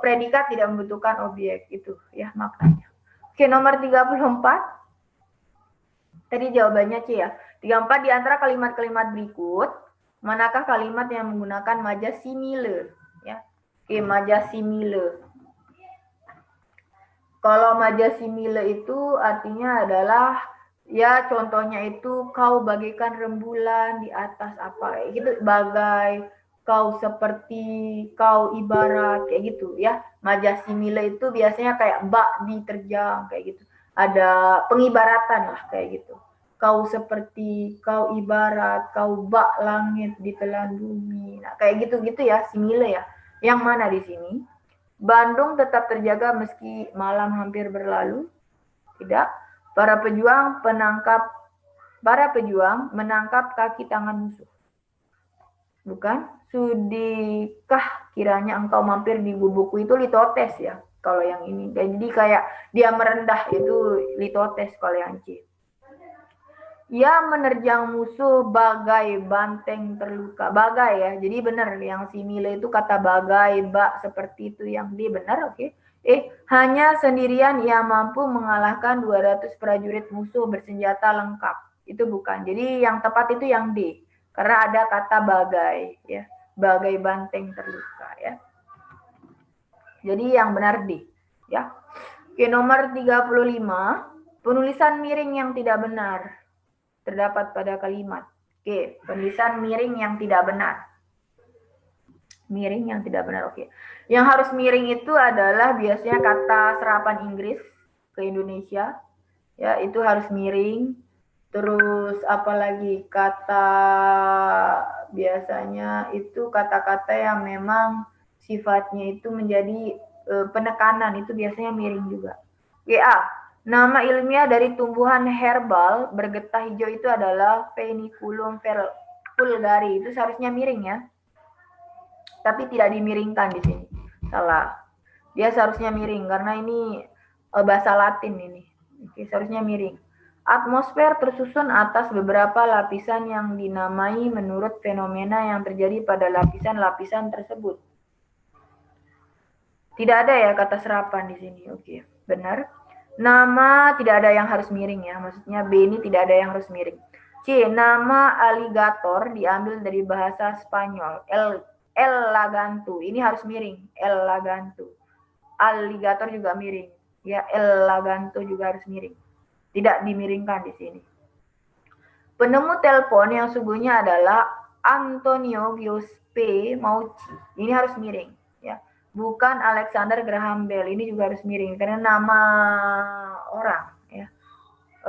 predikat tidak membutuhkan objek itu ya maknanya. Oke, nomor 34. Tadi jawabannya C ya. 34 di antara kalimat-kalimat berikut, manakah kalimat yang menggunakan majas simile ya? Oke, majas simile. Kalau majas simile itu artinya adalah ya, contohnya itu kau bagaikan rembulan di atas apa kayak gitu, bagai, kau seperti, kau ibarat kayak gitu ya. Majas simile itu biasanya kayak bak diterjang kayak gitu. Ada pengibaratan lah kayak gitu. Kau seperti, kau ibarat, kau bak langit ditelan bumi. Nah, kayak gitu-gitu ya, simile ya. Yang mana di sini? Bandung tetap terjaga meski malam hampir berlalu. Tidak. Para pejuang menangkap kaki tangan musuh. Bukan? Sudikah kiranya engkau mampir di gubukku? Itu litotes ya. Kalau yang ini. Jadi kayak dia merendah itu litotes kalau yang C. Ia menerjang musuh bagai banteng terluka. Bagai ya. Jadi benar yang simile itu kata bagai, bak seperti itu yang D benar, oke. Hanya sendirian ia mampu mengalahkan 200 prajurit musuh bersenjata lengkap. Itu bukan. Jadi yang tepat itu yang D. Karena ada kata bagai ya. Bagai banteng terluka ya. Jadi yang benar D ya. Oke, nomor 35. Penulisan miring yang tidak benar terdapat pada kalimat. Oke, penulisan miring yang tidak benar. Miring yang tidak benar, oke. Yang harus miring itu adalah biasanya kata serapan Inggris ke Indonesia. Ya, itu harus miring. Terus apalagi kata biasanya itu kata-kata yang memang sifatnya itu menjadi penekanan, itu biasanya miring juga. Oke, A. Nama ilmiah dari tumbuhan herbal bergetah hijau itu adalah Peniculum vulgare. Itu seharusnya miring ya. Tapi tidak dimiringkan di sini. Salah. Dia seharusnya miring karena ini bahasa Latin ini. Oke, seharusnya miring. Atmosfer tersusun atas beberapa lapisan yang dinamai menurut fenomena yang terjadi pada lapisan-lapisan tersebut. Tidak ada ya kata serapan di sini. Oke, benar. Nama tidak ada yang harus miring ya. Maksudnya B ini tidak ada yang harus miring. C. Nama aligator diambil dari bahasa Spanyol. El lagantu. Ini harus miring. El lagantu. Aligator juga miring. Ya, el lagantu juga harus miring. Tidak dimiringkan di sini. Penemu telepon yang sungguhnya adalah Antonio Giuseppe Maucci. Ini harus miring. Ya. Bukan Alexander Graham Bell, ini juga harus miring karena nama orang ya.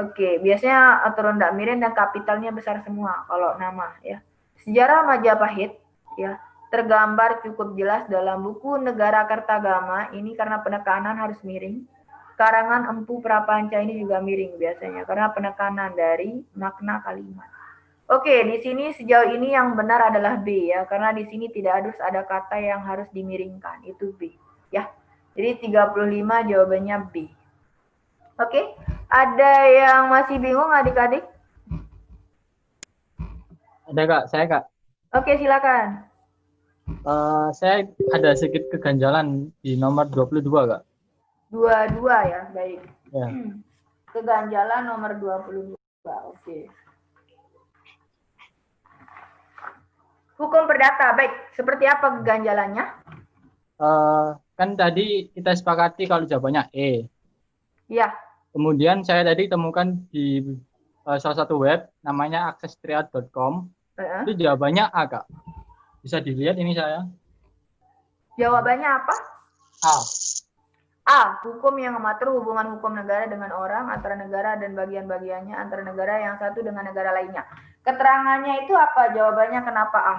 Oke, biasanya turun tidak miring dan kapitalnya besar semua kalau nama ya. Sejarah Majapahit ya tergambar cukup jelas dalam buku Negara Kertagama, ini karena penekanan harus miring. Karangan Empu Prapanca ini juga miring biasanya karena penekanan dari makna kalimat. Oke, di sini sejauh ini yang benar adalah B ya, karena di sini tidak harus ada kata yang harus dimiringkan, itu B ya. Jadi 35 jawabannya B. Oke, ada yang masih bingung adik-adik? Ada Kak, saya Kak. Oke, silakan. Saya ada sedikit keganjalan di nomor 22 Kak. 22 ya, baik. Ya. Keganjalan nomor 22, oke. Hukum perdata, baik. Seperti apa keganjalannya? Kan tadi kita sepakati kalau jawabannya E. Iya. Kemudian saya tadi temukan di salah satu web, namanya accesstriad.com. Itu jawabannya A, Kak. Bisa dilihat ini saya. Jawabannya apa? A. A. Hukum yang mengatur hubungan hukum negara dengan orang, antara negara dan bagian-bagiannya, antara negara yang satu dengan negara lainnya. Keterangannya itu apa? Jawabannya kenapa A?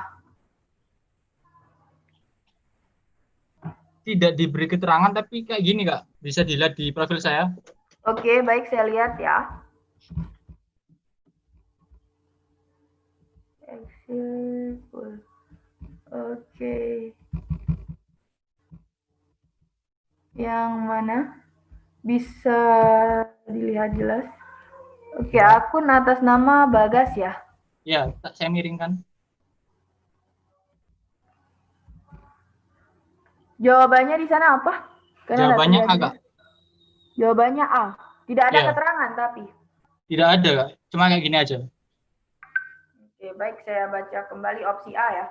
Tidak diberi keterangan, tapi kayak gini, Kak. Bisa dilihat di profil saya. Oke, baik, saya lihat ya. Oke. Yang mana? Bisa dilihat jelas. Oke, akun atas nama Bagas ya? Ya, saya miringkan. Jawabannya di sana apa? Karena jawabannya A, Kak. Jawabannya A. Tidak ada ya. keterangan tapi. Tidak ada, Kak. Cuma kayak gini aja. Oke, baik, saya baca kembali opsi A ya.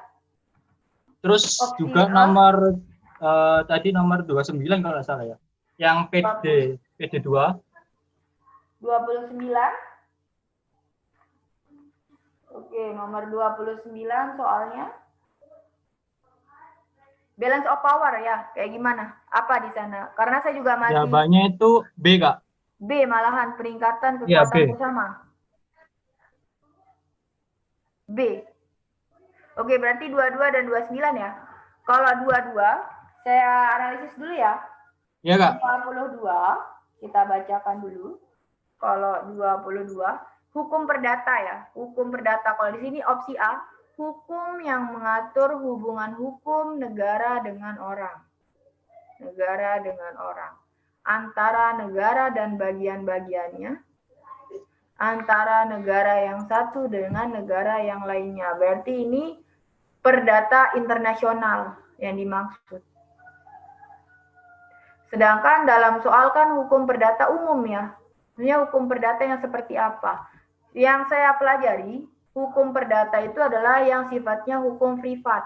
Terus opsi juga A. nomor tadi nomor 29 kalau nggak salah ya. Yang PD2. 29. Oke, nomor 29 soalnya. Balance of power ya, kayak gimana? Apa di sana? Karena saya juga masih... Jawabannya itu B, Kak. B, malahan peningkatan kekuatan bersama. B. Oke, berarti 22 dan 29 ya. Kalau 22, saya analisis dulu ya. Iya, Kak. 22, kita bacakan dulu. Kalau 22, hukum perdata ya. Hukum perdata. Kalau di sini opsi A, hukum yang mengatur hubungan hukum negara dengan orang. Negara dengan orang. Antara negara dan bagian-bagiannya. Antara negara yang satu dengan negara yang lainnya. Berarti ini perdata internasional yang dimaksud. Sedangkan dalam soal kan hukum perdata umum ya. Sebenarnya hukum perdata yang seperti apa? Yang saya pelajari, hukum perdata itu adalah yang sifatnya hukum privat.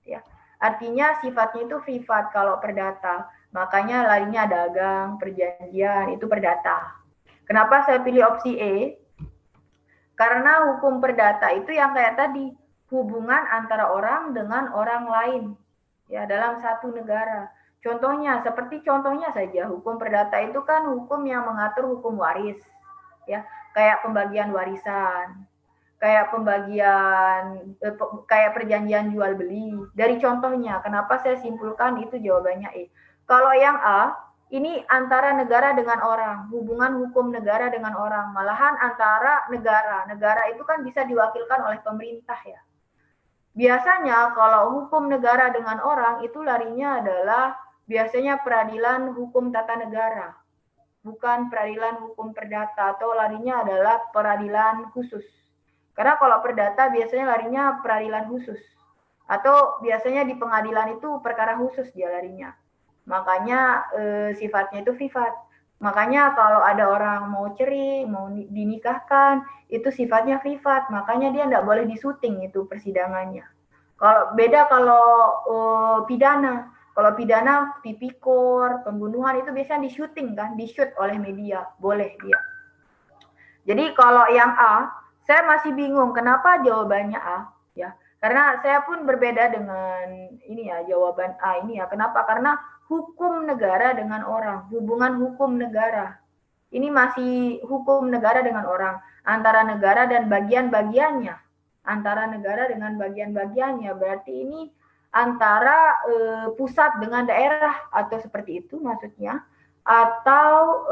Ya. Artinya sifatnya itu privat kalau perdata. Makanya larinya dagang, perjanjian, itu perdata. Kenapa saya pilih opsi E? Karena hukum perdata itu yang kayak tadi, hubungan antara orang dengan orang lain. Ya, dalam satu negara. Contohnya, seperti contohnya saja, hukum perdata itu kan hukum yang mengatur hukum waris. Ya, kayak pembagian warisan, kayak kayak perjanjian jual beli. Dari contohnya, kenapa saya simpulkan itu jawabannya E. Kalau yang A, ini antara negara dengan orang, hubungan hukum negara dengan orang, malahan antara negara. Negara itu kan bisa diwakilkan oleh pemerintah ya. Biasanya kalau hukum negara dengan orang itu larinya adalah biasanya peradilan hukum tata negara. Bukan peradilan hukum perdata, atau larinya adalah peradilan khusus. Karena kalau perdata biasanya larinya peradilan khusus. Atau biasanya di pengadilan itu perkara khusus dia larinya. Makanya sifatnya itu privat. Makanya kalau ada orang mau cerai, mau dinikahkan, itu sifatnya privat. Makanya dia tidak boleh disuting itu persidangannya. Kalau beda kalau pidana. Kalau pidana, tipikor, pembunuhan itu biasanya di-syuting kan, di-shoot oleh media, boleh dia. Jadi kalau yang A, saya masih bingung kenapa jawabannya A, ya. Karena saya pun berbeda dengan ini ya, jawaban A ini ya. Kenapa? Karena hukum negara dengan orang, hubungan hukum negara. Ini masih hukum negara dengan orang, antara negara dan bagian-bagiannya. Antara negara dengan bagian-bagiannya, berarti ini antara pusat dengan daerah atau seperti itu maksudnya, atau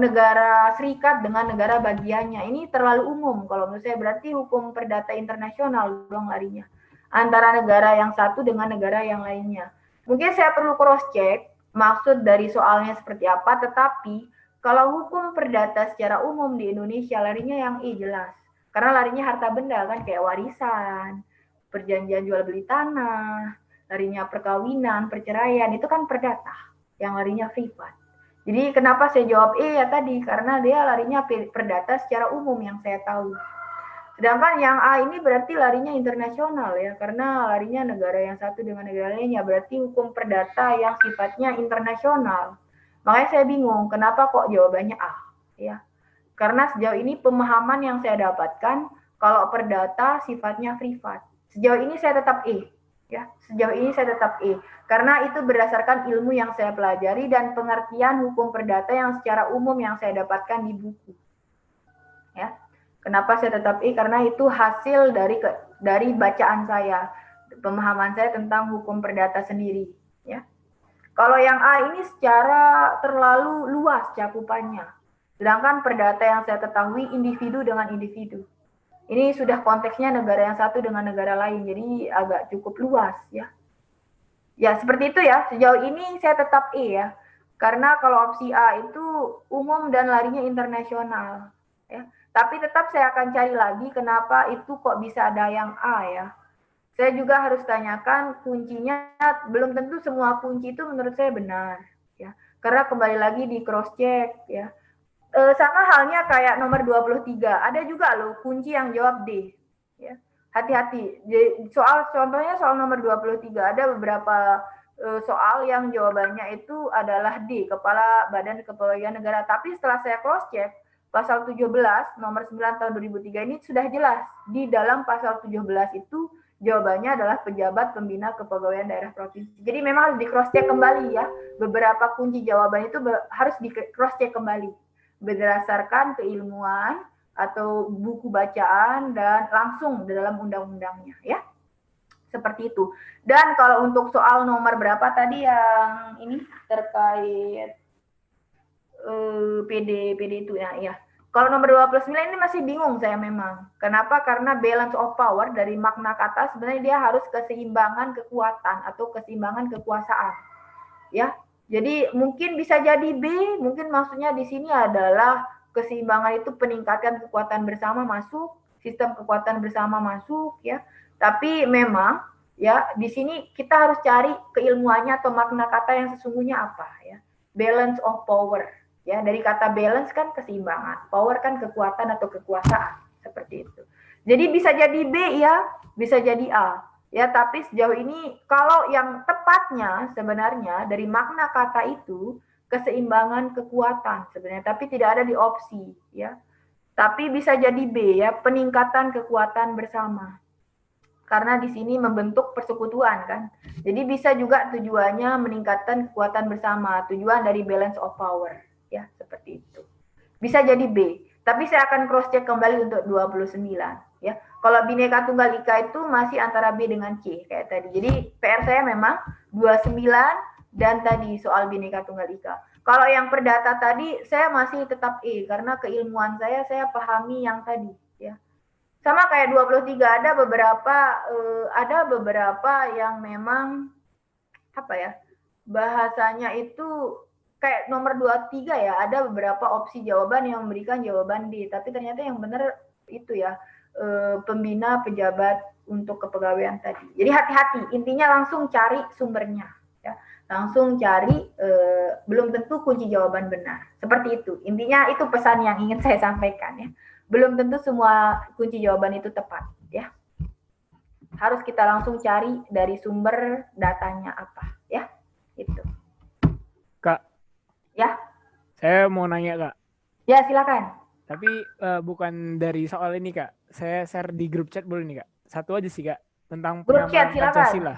negara serikat dengan negara bagiannya. Ini terlalu umum kalau menurut saya, berarti hukum perdata internasional dong larinya, antara negara yang satu dengan negara yang lainnya. Mungkin saya perlu cross check maksud dari soalnya seperti apa, tetapi kalau hukum perdata secara umum di Indonesia larinya yang E jelas, karena larinya harta benda kan, kayak warisan, perjanjian jual beli tanah, larinya perkawinan, perceraian, itu kan perdata, yang larinya privat. Jadi kenapa saya jawab E ya tadi, karena dia larinya perdata secara umum yang saya tahu. Sedangkan yang A ini berarti larinya internasional ya, karena larinya negara yang satu dengan negara lainnya, berarti hukum perdata yang sifatnya internasional. Makanya saya bingung, kenapa kok jawabannya A? Ya, karena sejauh ini pemahaman yang saya dapatkan, kalau perdata sifatnya privat. Sejauh ini saya tetap E, ya. Sejauh ini saya tetap E, karena itu berdasarkan ilmu yang saya pelajari dan pengertian hukum perdata yang secara umum yang saya dapatkan di buku. Ya, kenapa saya tetap E? Karena itu hasil dari bacaan saya, pemahaman saya tentang hukum perdata sendiri. Ya, kalau yang A ini secara terlalu luas cakupannya, sedangkan perdata yang saya ketahui individu dengan individu. Ini sudah konteksnya negara yang satu dengan negara lain, jadi agak cukup luas ya. Ya seperti itu ya, sejauh ini saya tetap E ya. Karena kalau opsi A itu umum dan larinya internasional. Ya. Tapi tetap saya akan cari lagi kenapa itu kok bisa ada yang A ya. Saya juga harus tanyakan kuncinya, belum tentu semua kunci itu menurut saya benar. Ya. Karena kembali lagi di cross check ya. Sama halnya kayak nomor 23, ada juga loh kunci yang jawab D. Ya. Hati-hati, contohnya soal nomor 23, ada beberapa soal yang jawabannya itu adalah D, Kepala Badan Kepegawaian Negara. Tapi setelah saya cross check, pasal 17, nomor 9 tahun 2003 ini sudah jelas. Di dalam pasal 17 itu jawabannya adalah pejabat pembina kepegawaian daerah provinsi. Jadi memang harus di cross check kembali ya. Beberapa kunci jawaban itu harus di cross check kembali berdasarkan keilmuan atau buku bacaan dan langsung di dalam undang-undangnya ya. Seperti itu. Dan kalau untuk soal nomor berapa tadi yang ini terkait PD itu ya. Kalau nomor 29 ini masih bingung saya memang. Kenapa? Karena balance of power dari makna kata sebenarnya dia harus keseimbangan kekuatan atau keseimbangan kekuasaan. Ya. Jadi mungkin bisa jadi B, mungkin maksudnya di sini adalah keseimbangan itu peningkatan kekuatan bersama masuk, sistem kekuatan bersama masuk ya. Tapi memang ya di sini kita harus cari keilmuannya atau makna kata yang sesungguhnya apa ya. Balance of power. Ya, dari kata balance kan keseimbangan, power kan kekuatan atau kekuasaan, seperti itu. Jadi bisa jadi B ya, bisa jadi A. Ya, tapi sejauh ini kalau yang tepatnya sebenarnya dari makna kata itu keseimbangan kekuatan sebenarnya, tapi tidak ada di opsi ya. Tapi bisa jadi B ya, peningkatan kekuatan bersama. Karena di sini membentuk persekutuan kan. Jadi bisa juga tujuannya meningkatkan kekuatan bersama, tujuan dari balance of power. Ya, seperti itu. Bisa jadi B, tapi saya akan cross check kembali untuk 29 ya. Kalau Bhinneka Tunggal Ika itu masih antara B dengan C kayak tadi. Jadi PR saya memang 29 dan tadi soal Bhinneka Tunggal Ika. Kalau yang perdata tadi saya masih tetap E karena keilmuan saya pahami yang tadi ya. Sama kayak 23 ada beberapa yang memang apa ya? Bahasanya itu kayak nomor 23 ya, ada beberapa opsi jawaban yang memberikan jawaban D, tapi ternyata yang benar itu ya, pembina pejabat untuk kepegawaian tadi. Jadi hati-hati, intinya langsung cari sumbernya ya. Langsung cari, belum tentu kunci jawaban benar. Seperti itu. Intinya itu pesan yang ingin saya sampaikan ya. Belum tentu semua kunci jawaban itu tepat ya. Harus kita langsung cari dari sumber datanya apa ya. Itu. Kak. Ya. Saya mau nanya, Kak. Ya, silakan. Tapi bukan dari soal ini, Kak. Saya share di grup chat boleh nih, Kak? Satu aja sih, Kak. Tentang grup chat, silakan. Pancasila.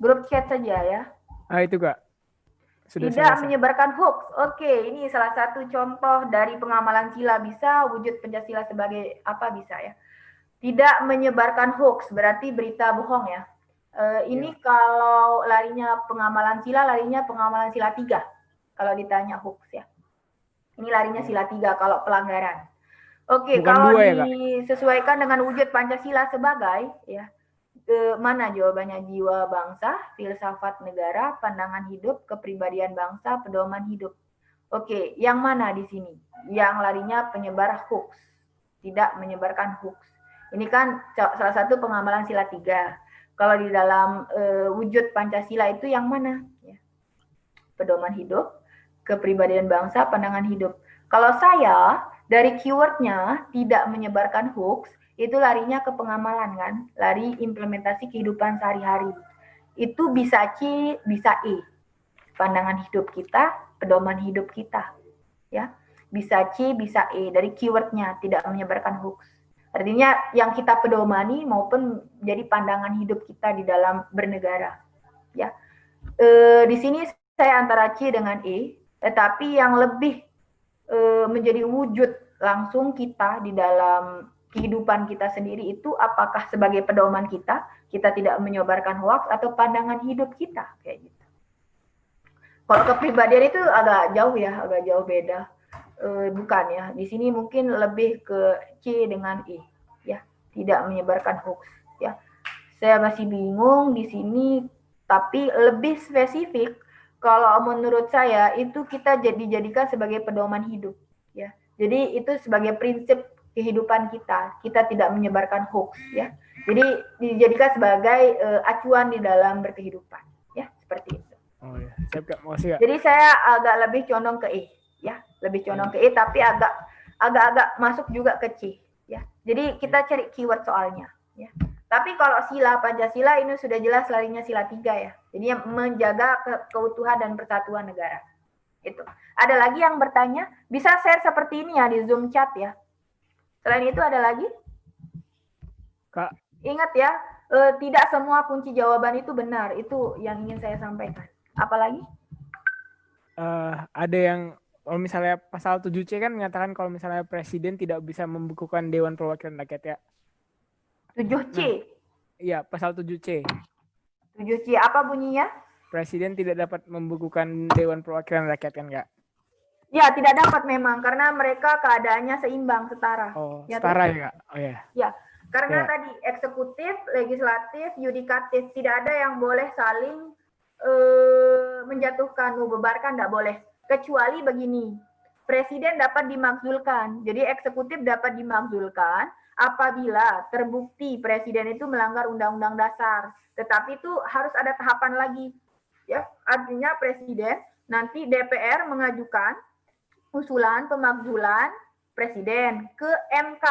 Grup chat saja ya. Ah, itu, Kak. Sudah tidak menyebarkan hoax. Oke, ini salah satu contoh dari pengamalan sila bisa, wujud Pancasila sebagai apa bisa ya. Tidak menyebarkan hoax, berarti berita bohong ya. Ini kalau larinya pengamalan sila 3. Kalau ditanya hoax ya. Ini larinya sila 3 kalau pelanggaran. Oke, kalau disesuaikan dengan wujud Pancasila sebagai ya, mana jawabannya? Jiwa bangsa, filsafat negara, pandangan hidup, kepribadian bangsa, pedoman hidup. Oke, yang mana di sini? Yang larinya penyebar hoax. Tidak menyebarkan hoax. Ini kan salah satu pengamalan sila 3. Kalau di dalam wujud Pancasila itu yang mana? Ya. Pedoman hidup, kepribadian bangsa, pandangan hidup. Kalau saya dari keywordnya tidak menyebarkan hoax, itu larinya ke pengamalan kan, lari implementasi kehidupan sehari-hari. Itu bisa C, bisa E. Pandangan hidup kita, pedoman hidup kita. Ya, bisa C, bisa E dari keywordnya tidak menyebarkan hoax. Artinya yang kita pedomani maupun jadi pandangan hidup kita di dalam bernegara. Ya, di sini saya antara C dengan E. Tetapi yang lebih menjadi wujud langsung kita di dalam kehidupan kita sendiri itu apakah sebagai pedoman kita tidak menyebarkan hoax atau pandangan hidup kita kayak gitu. Kalau kepribadian itu agak jauh beda. Bukan ya. Di sini mungkin lebih ke C dengan E ya, tidak menyebarkan hoax ya. Saya masih bingung di sini, tapi lebih spesifik. Kalau menurut saya itu kita dijadikan sebagai pedoman hidup ya. Jadi itu sebagai prinsip kehidupan kita tidak menyebarkan hoax ya. Jadi dijadikan sebagai acuan di dalam berkehidupan ya, seperti itu. Oh ya, siap Kak, makasih Kak. Jadi saya agak lebih condong ke E ya, lebih condong ke E tapi agak masuk juga ke C ya. Jadi kita cari keyword soalnya ya. Tapi kalau sila Pancasila ini sudah jelas larinya sila 3 ya. Jadi yang menjaga keutuhan dan persatuan negara. Itu. Ada lagi yang bertanya? Bisa share seperti ini ya di Zoom chat ya. Selain itu ada lagi? Kak. Ingat ya, tidak semua kunci jawaban itu benar. Itu yang ingin saya sampaikan. Apalagi? Ada yang kalau misalnya pasal 7C kan menyatakan kalau misalnya presiden tidak bisa membukukan Dewan Perwakilan Rakyat ya. 7C. Iya, pasal 7C. 7C apa bunyinya? Presiden tidak dapat membukukan Dewan Perwakilan Rakyat kan, Kak? Ya, tidak dapat memang karena mereka keadaannya seimbang, setara. Oh, Ya, setara ya, Kak? Oh ya. Ya, karena Ya. tadi eksekutif, legislatif, yudikatif tidak ada yang boleh saling menjatuhkan, membebarkan, tidak boleh. Kecuali begini, presiden dapat dimakzulkan. Jadi eksekutif dapat dimakzulkan apabila terbukti presiden itu melanggar undang-undang dasar. Tetapi itu harus ada tahapan lagi. Ya, artinya presiden nanti DPR mengajukan usulan pemakzulan presiden ke MK.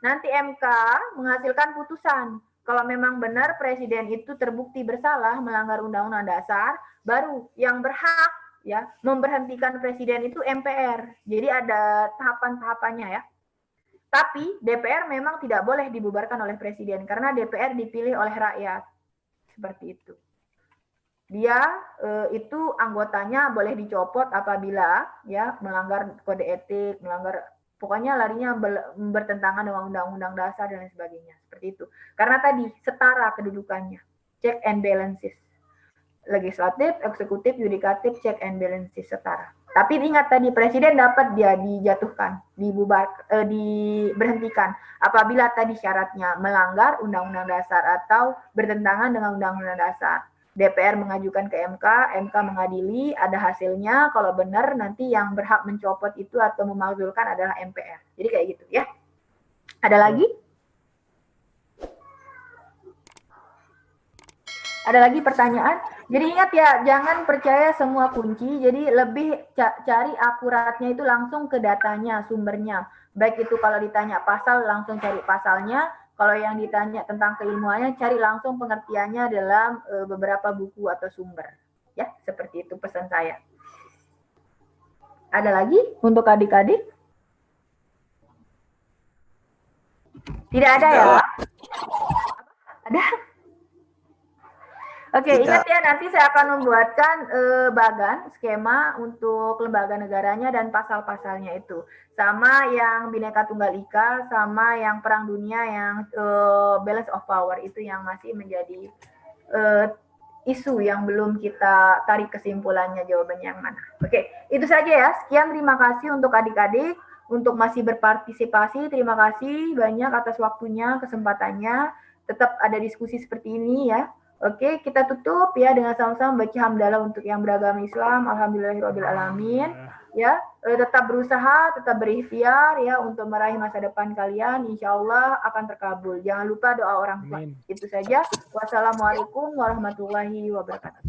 Nanti MK menghasilkan putusan. Kalau memang benar presiden itu terbukti bersalah melanggar undang-undang dasar, baru yang berhak ya memberhentikan presiden itu MPR. Jadi ada tahapan-tahapannya ya. Tapi DPR memang tidak boleh dibubarkan oleh presiden karena DPR dipilih oleh rakyat. Seperti itu. Dia itu anggotanya boleh dicopot apabila ya melanggar kode etik, melanggar pokoknya larinya bertentangan dengan undang-undang dasar dan lain sebagainya. Seperti itu. Karena tadi setara kedudukannya. Check and balances. Legislatif, eksekutif, yudikatif, check and balances setara. Tapi ingat tadi presiden dapat dia dijatuhkan, diberhentikan apabila tadi syaratnya melanggar undang-undang dasar atau bertentangan dengan undang-undang dasar. DPR mengajukan ke MK, MK mengadili, ada hasilnya, kalau benar nanti yang berhak mencopot itu atau memakzulkan adalah MPR. Jadi kayak gitu ya. Ada lagi? Ada lagi pertanyaan? Jadi ingat ya, jangan percaya semua kunci, jadi lebih cari akuratnya itu langsung ke datanya, sumbernya. Baik itu kalau ditanya pasal, langsung cari pasalnya. Kalau yang ditanya tentang keilmuannya, cari langsung pengertiannya dalam beberapa buku atau sumber. Ya, seperti itu pesan saya. Ada lagi untuk adik-adik? Tidak ada ya? Ada? Oke, ingat ya nanti saya akan membuatkan bagan, skema untuk lembaga negaranya dan pasal-pasalnya itu. Sama yang Bhinneka Tunggal Ika, sama yang Perang Dunia yang balance of power itu yang masih menjadi isu yang belum kita tarik kesimpulannya jawabannya yang mana. Oke, itu saja ya. Sekian, terima kasih untuk adik-adik, untuk masih berpartisipasi. Terima kasih banyak atas waktunya, kesempatannya. Tetap ada diskusi seperti ini ya. Oke, kita tutup ya dengan sama-sama baca hamdalah untuk yang beragama Islam. Alhamdulillahirabbil alamin. Ya, tetap berusaha, tetap berikhtiar ya untuk meraih masa depan kalian. Insya Allah akan terkabul. Jangan lupa doa orang tua. Itu saja. Wassalamualaikum warahmatullahi wabarakatuh.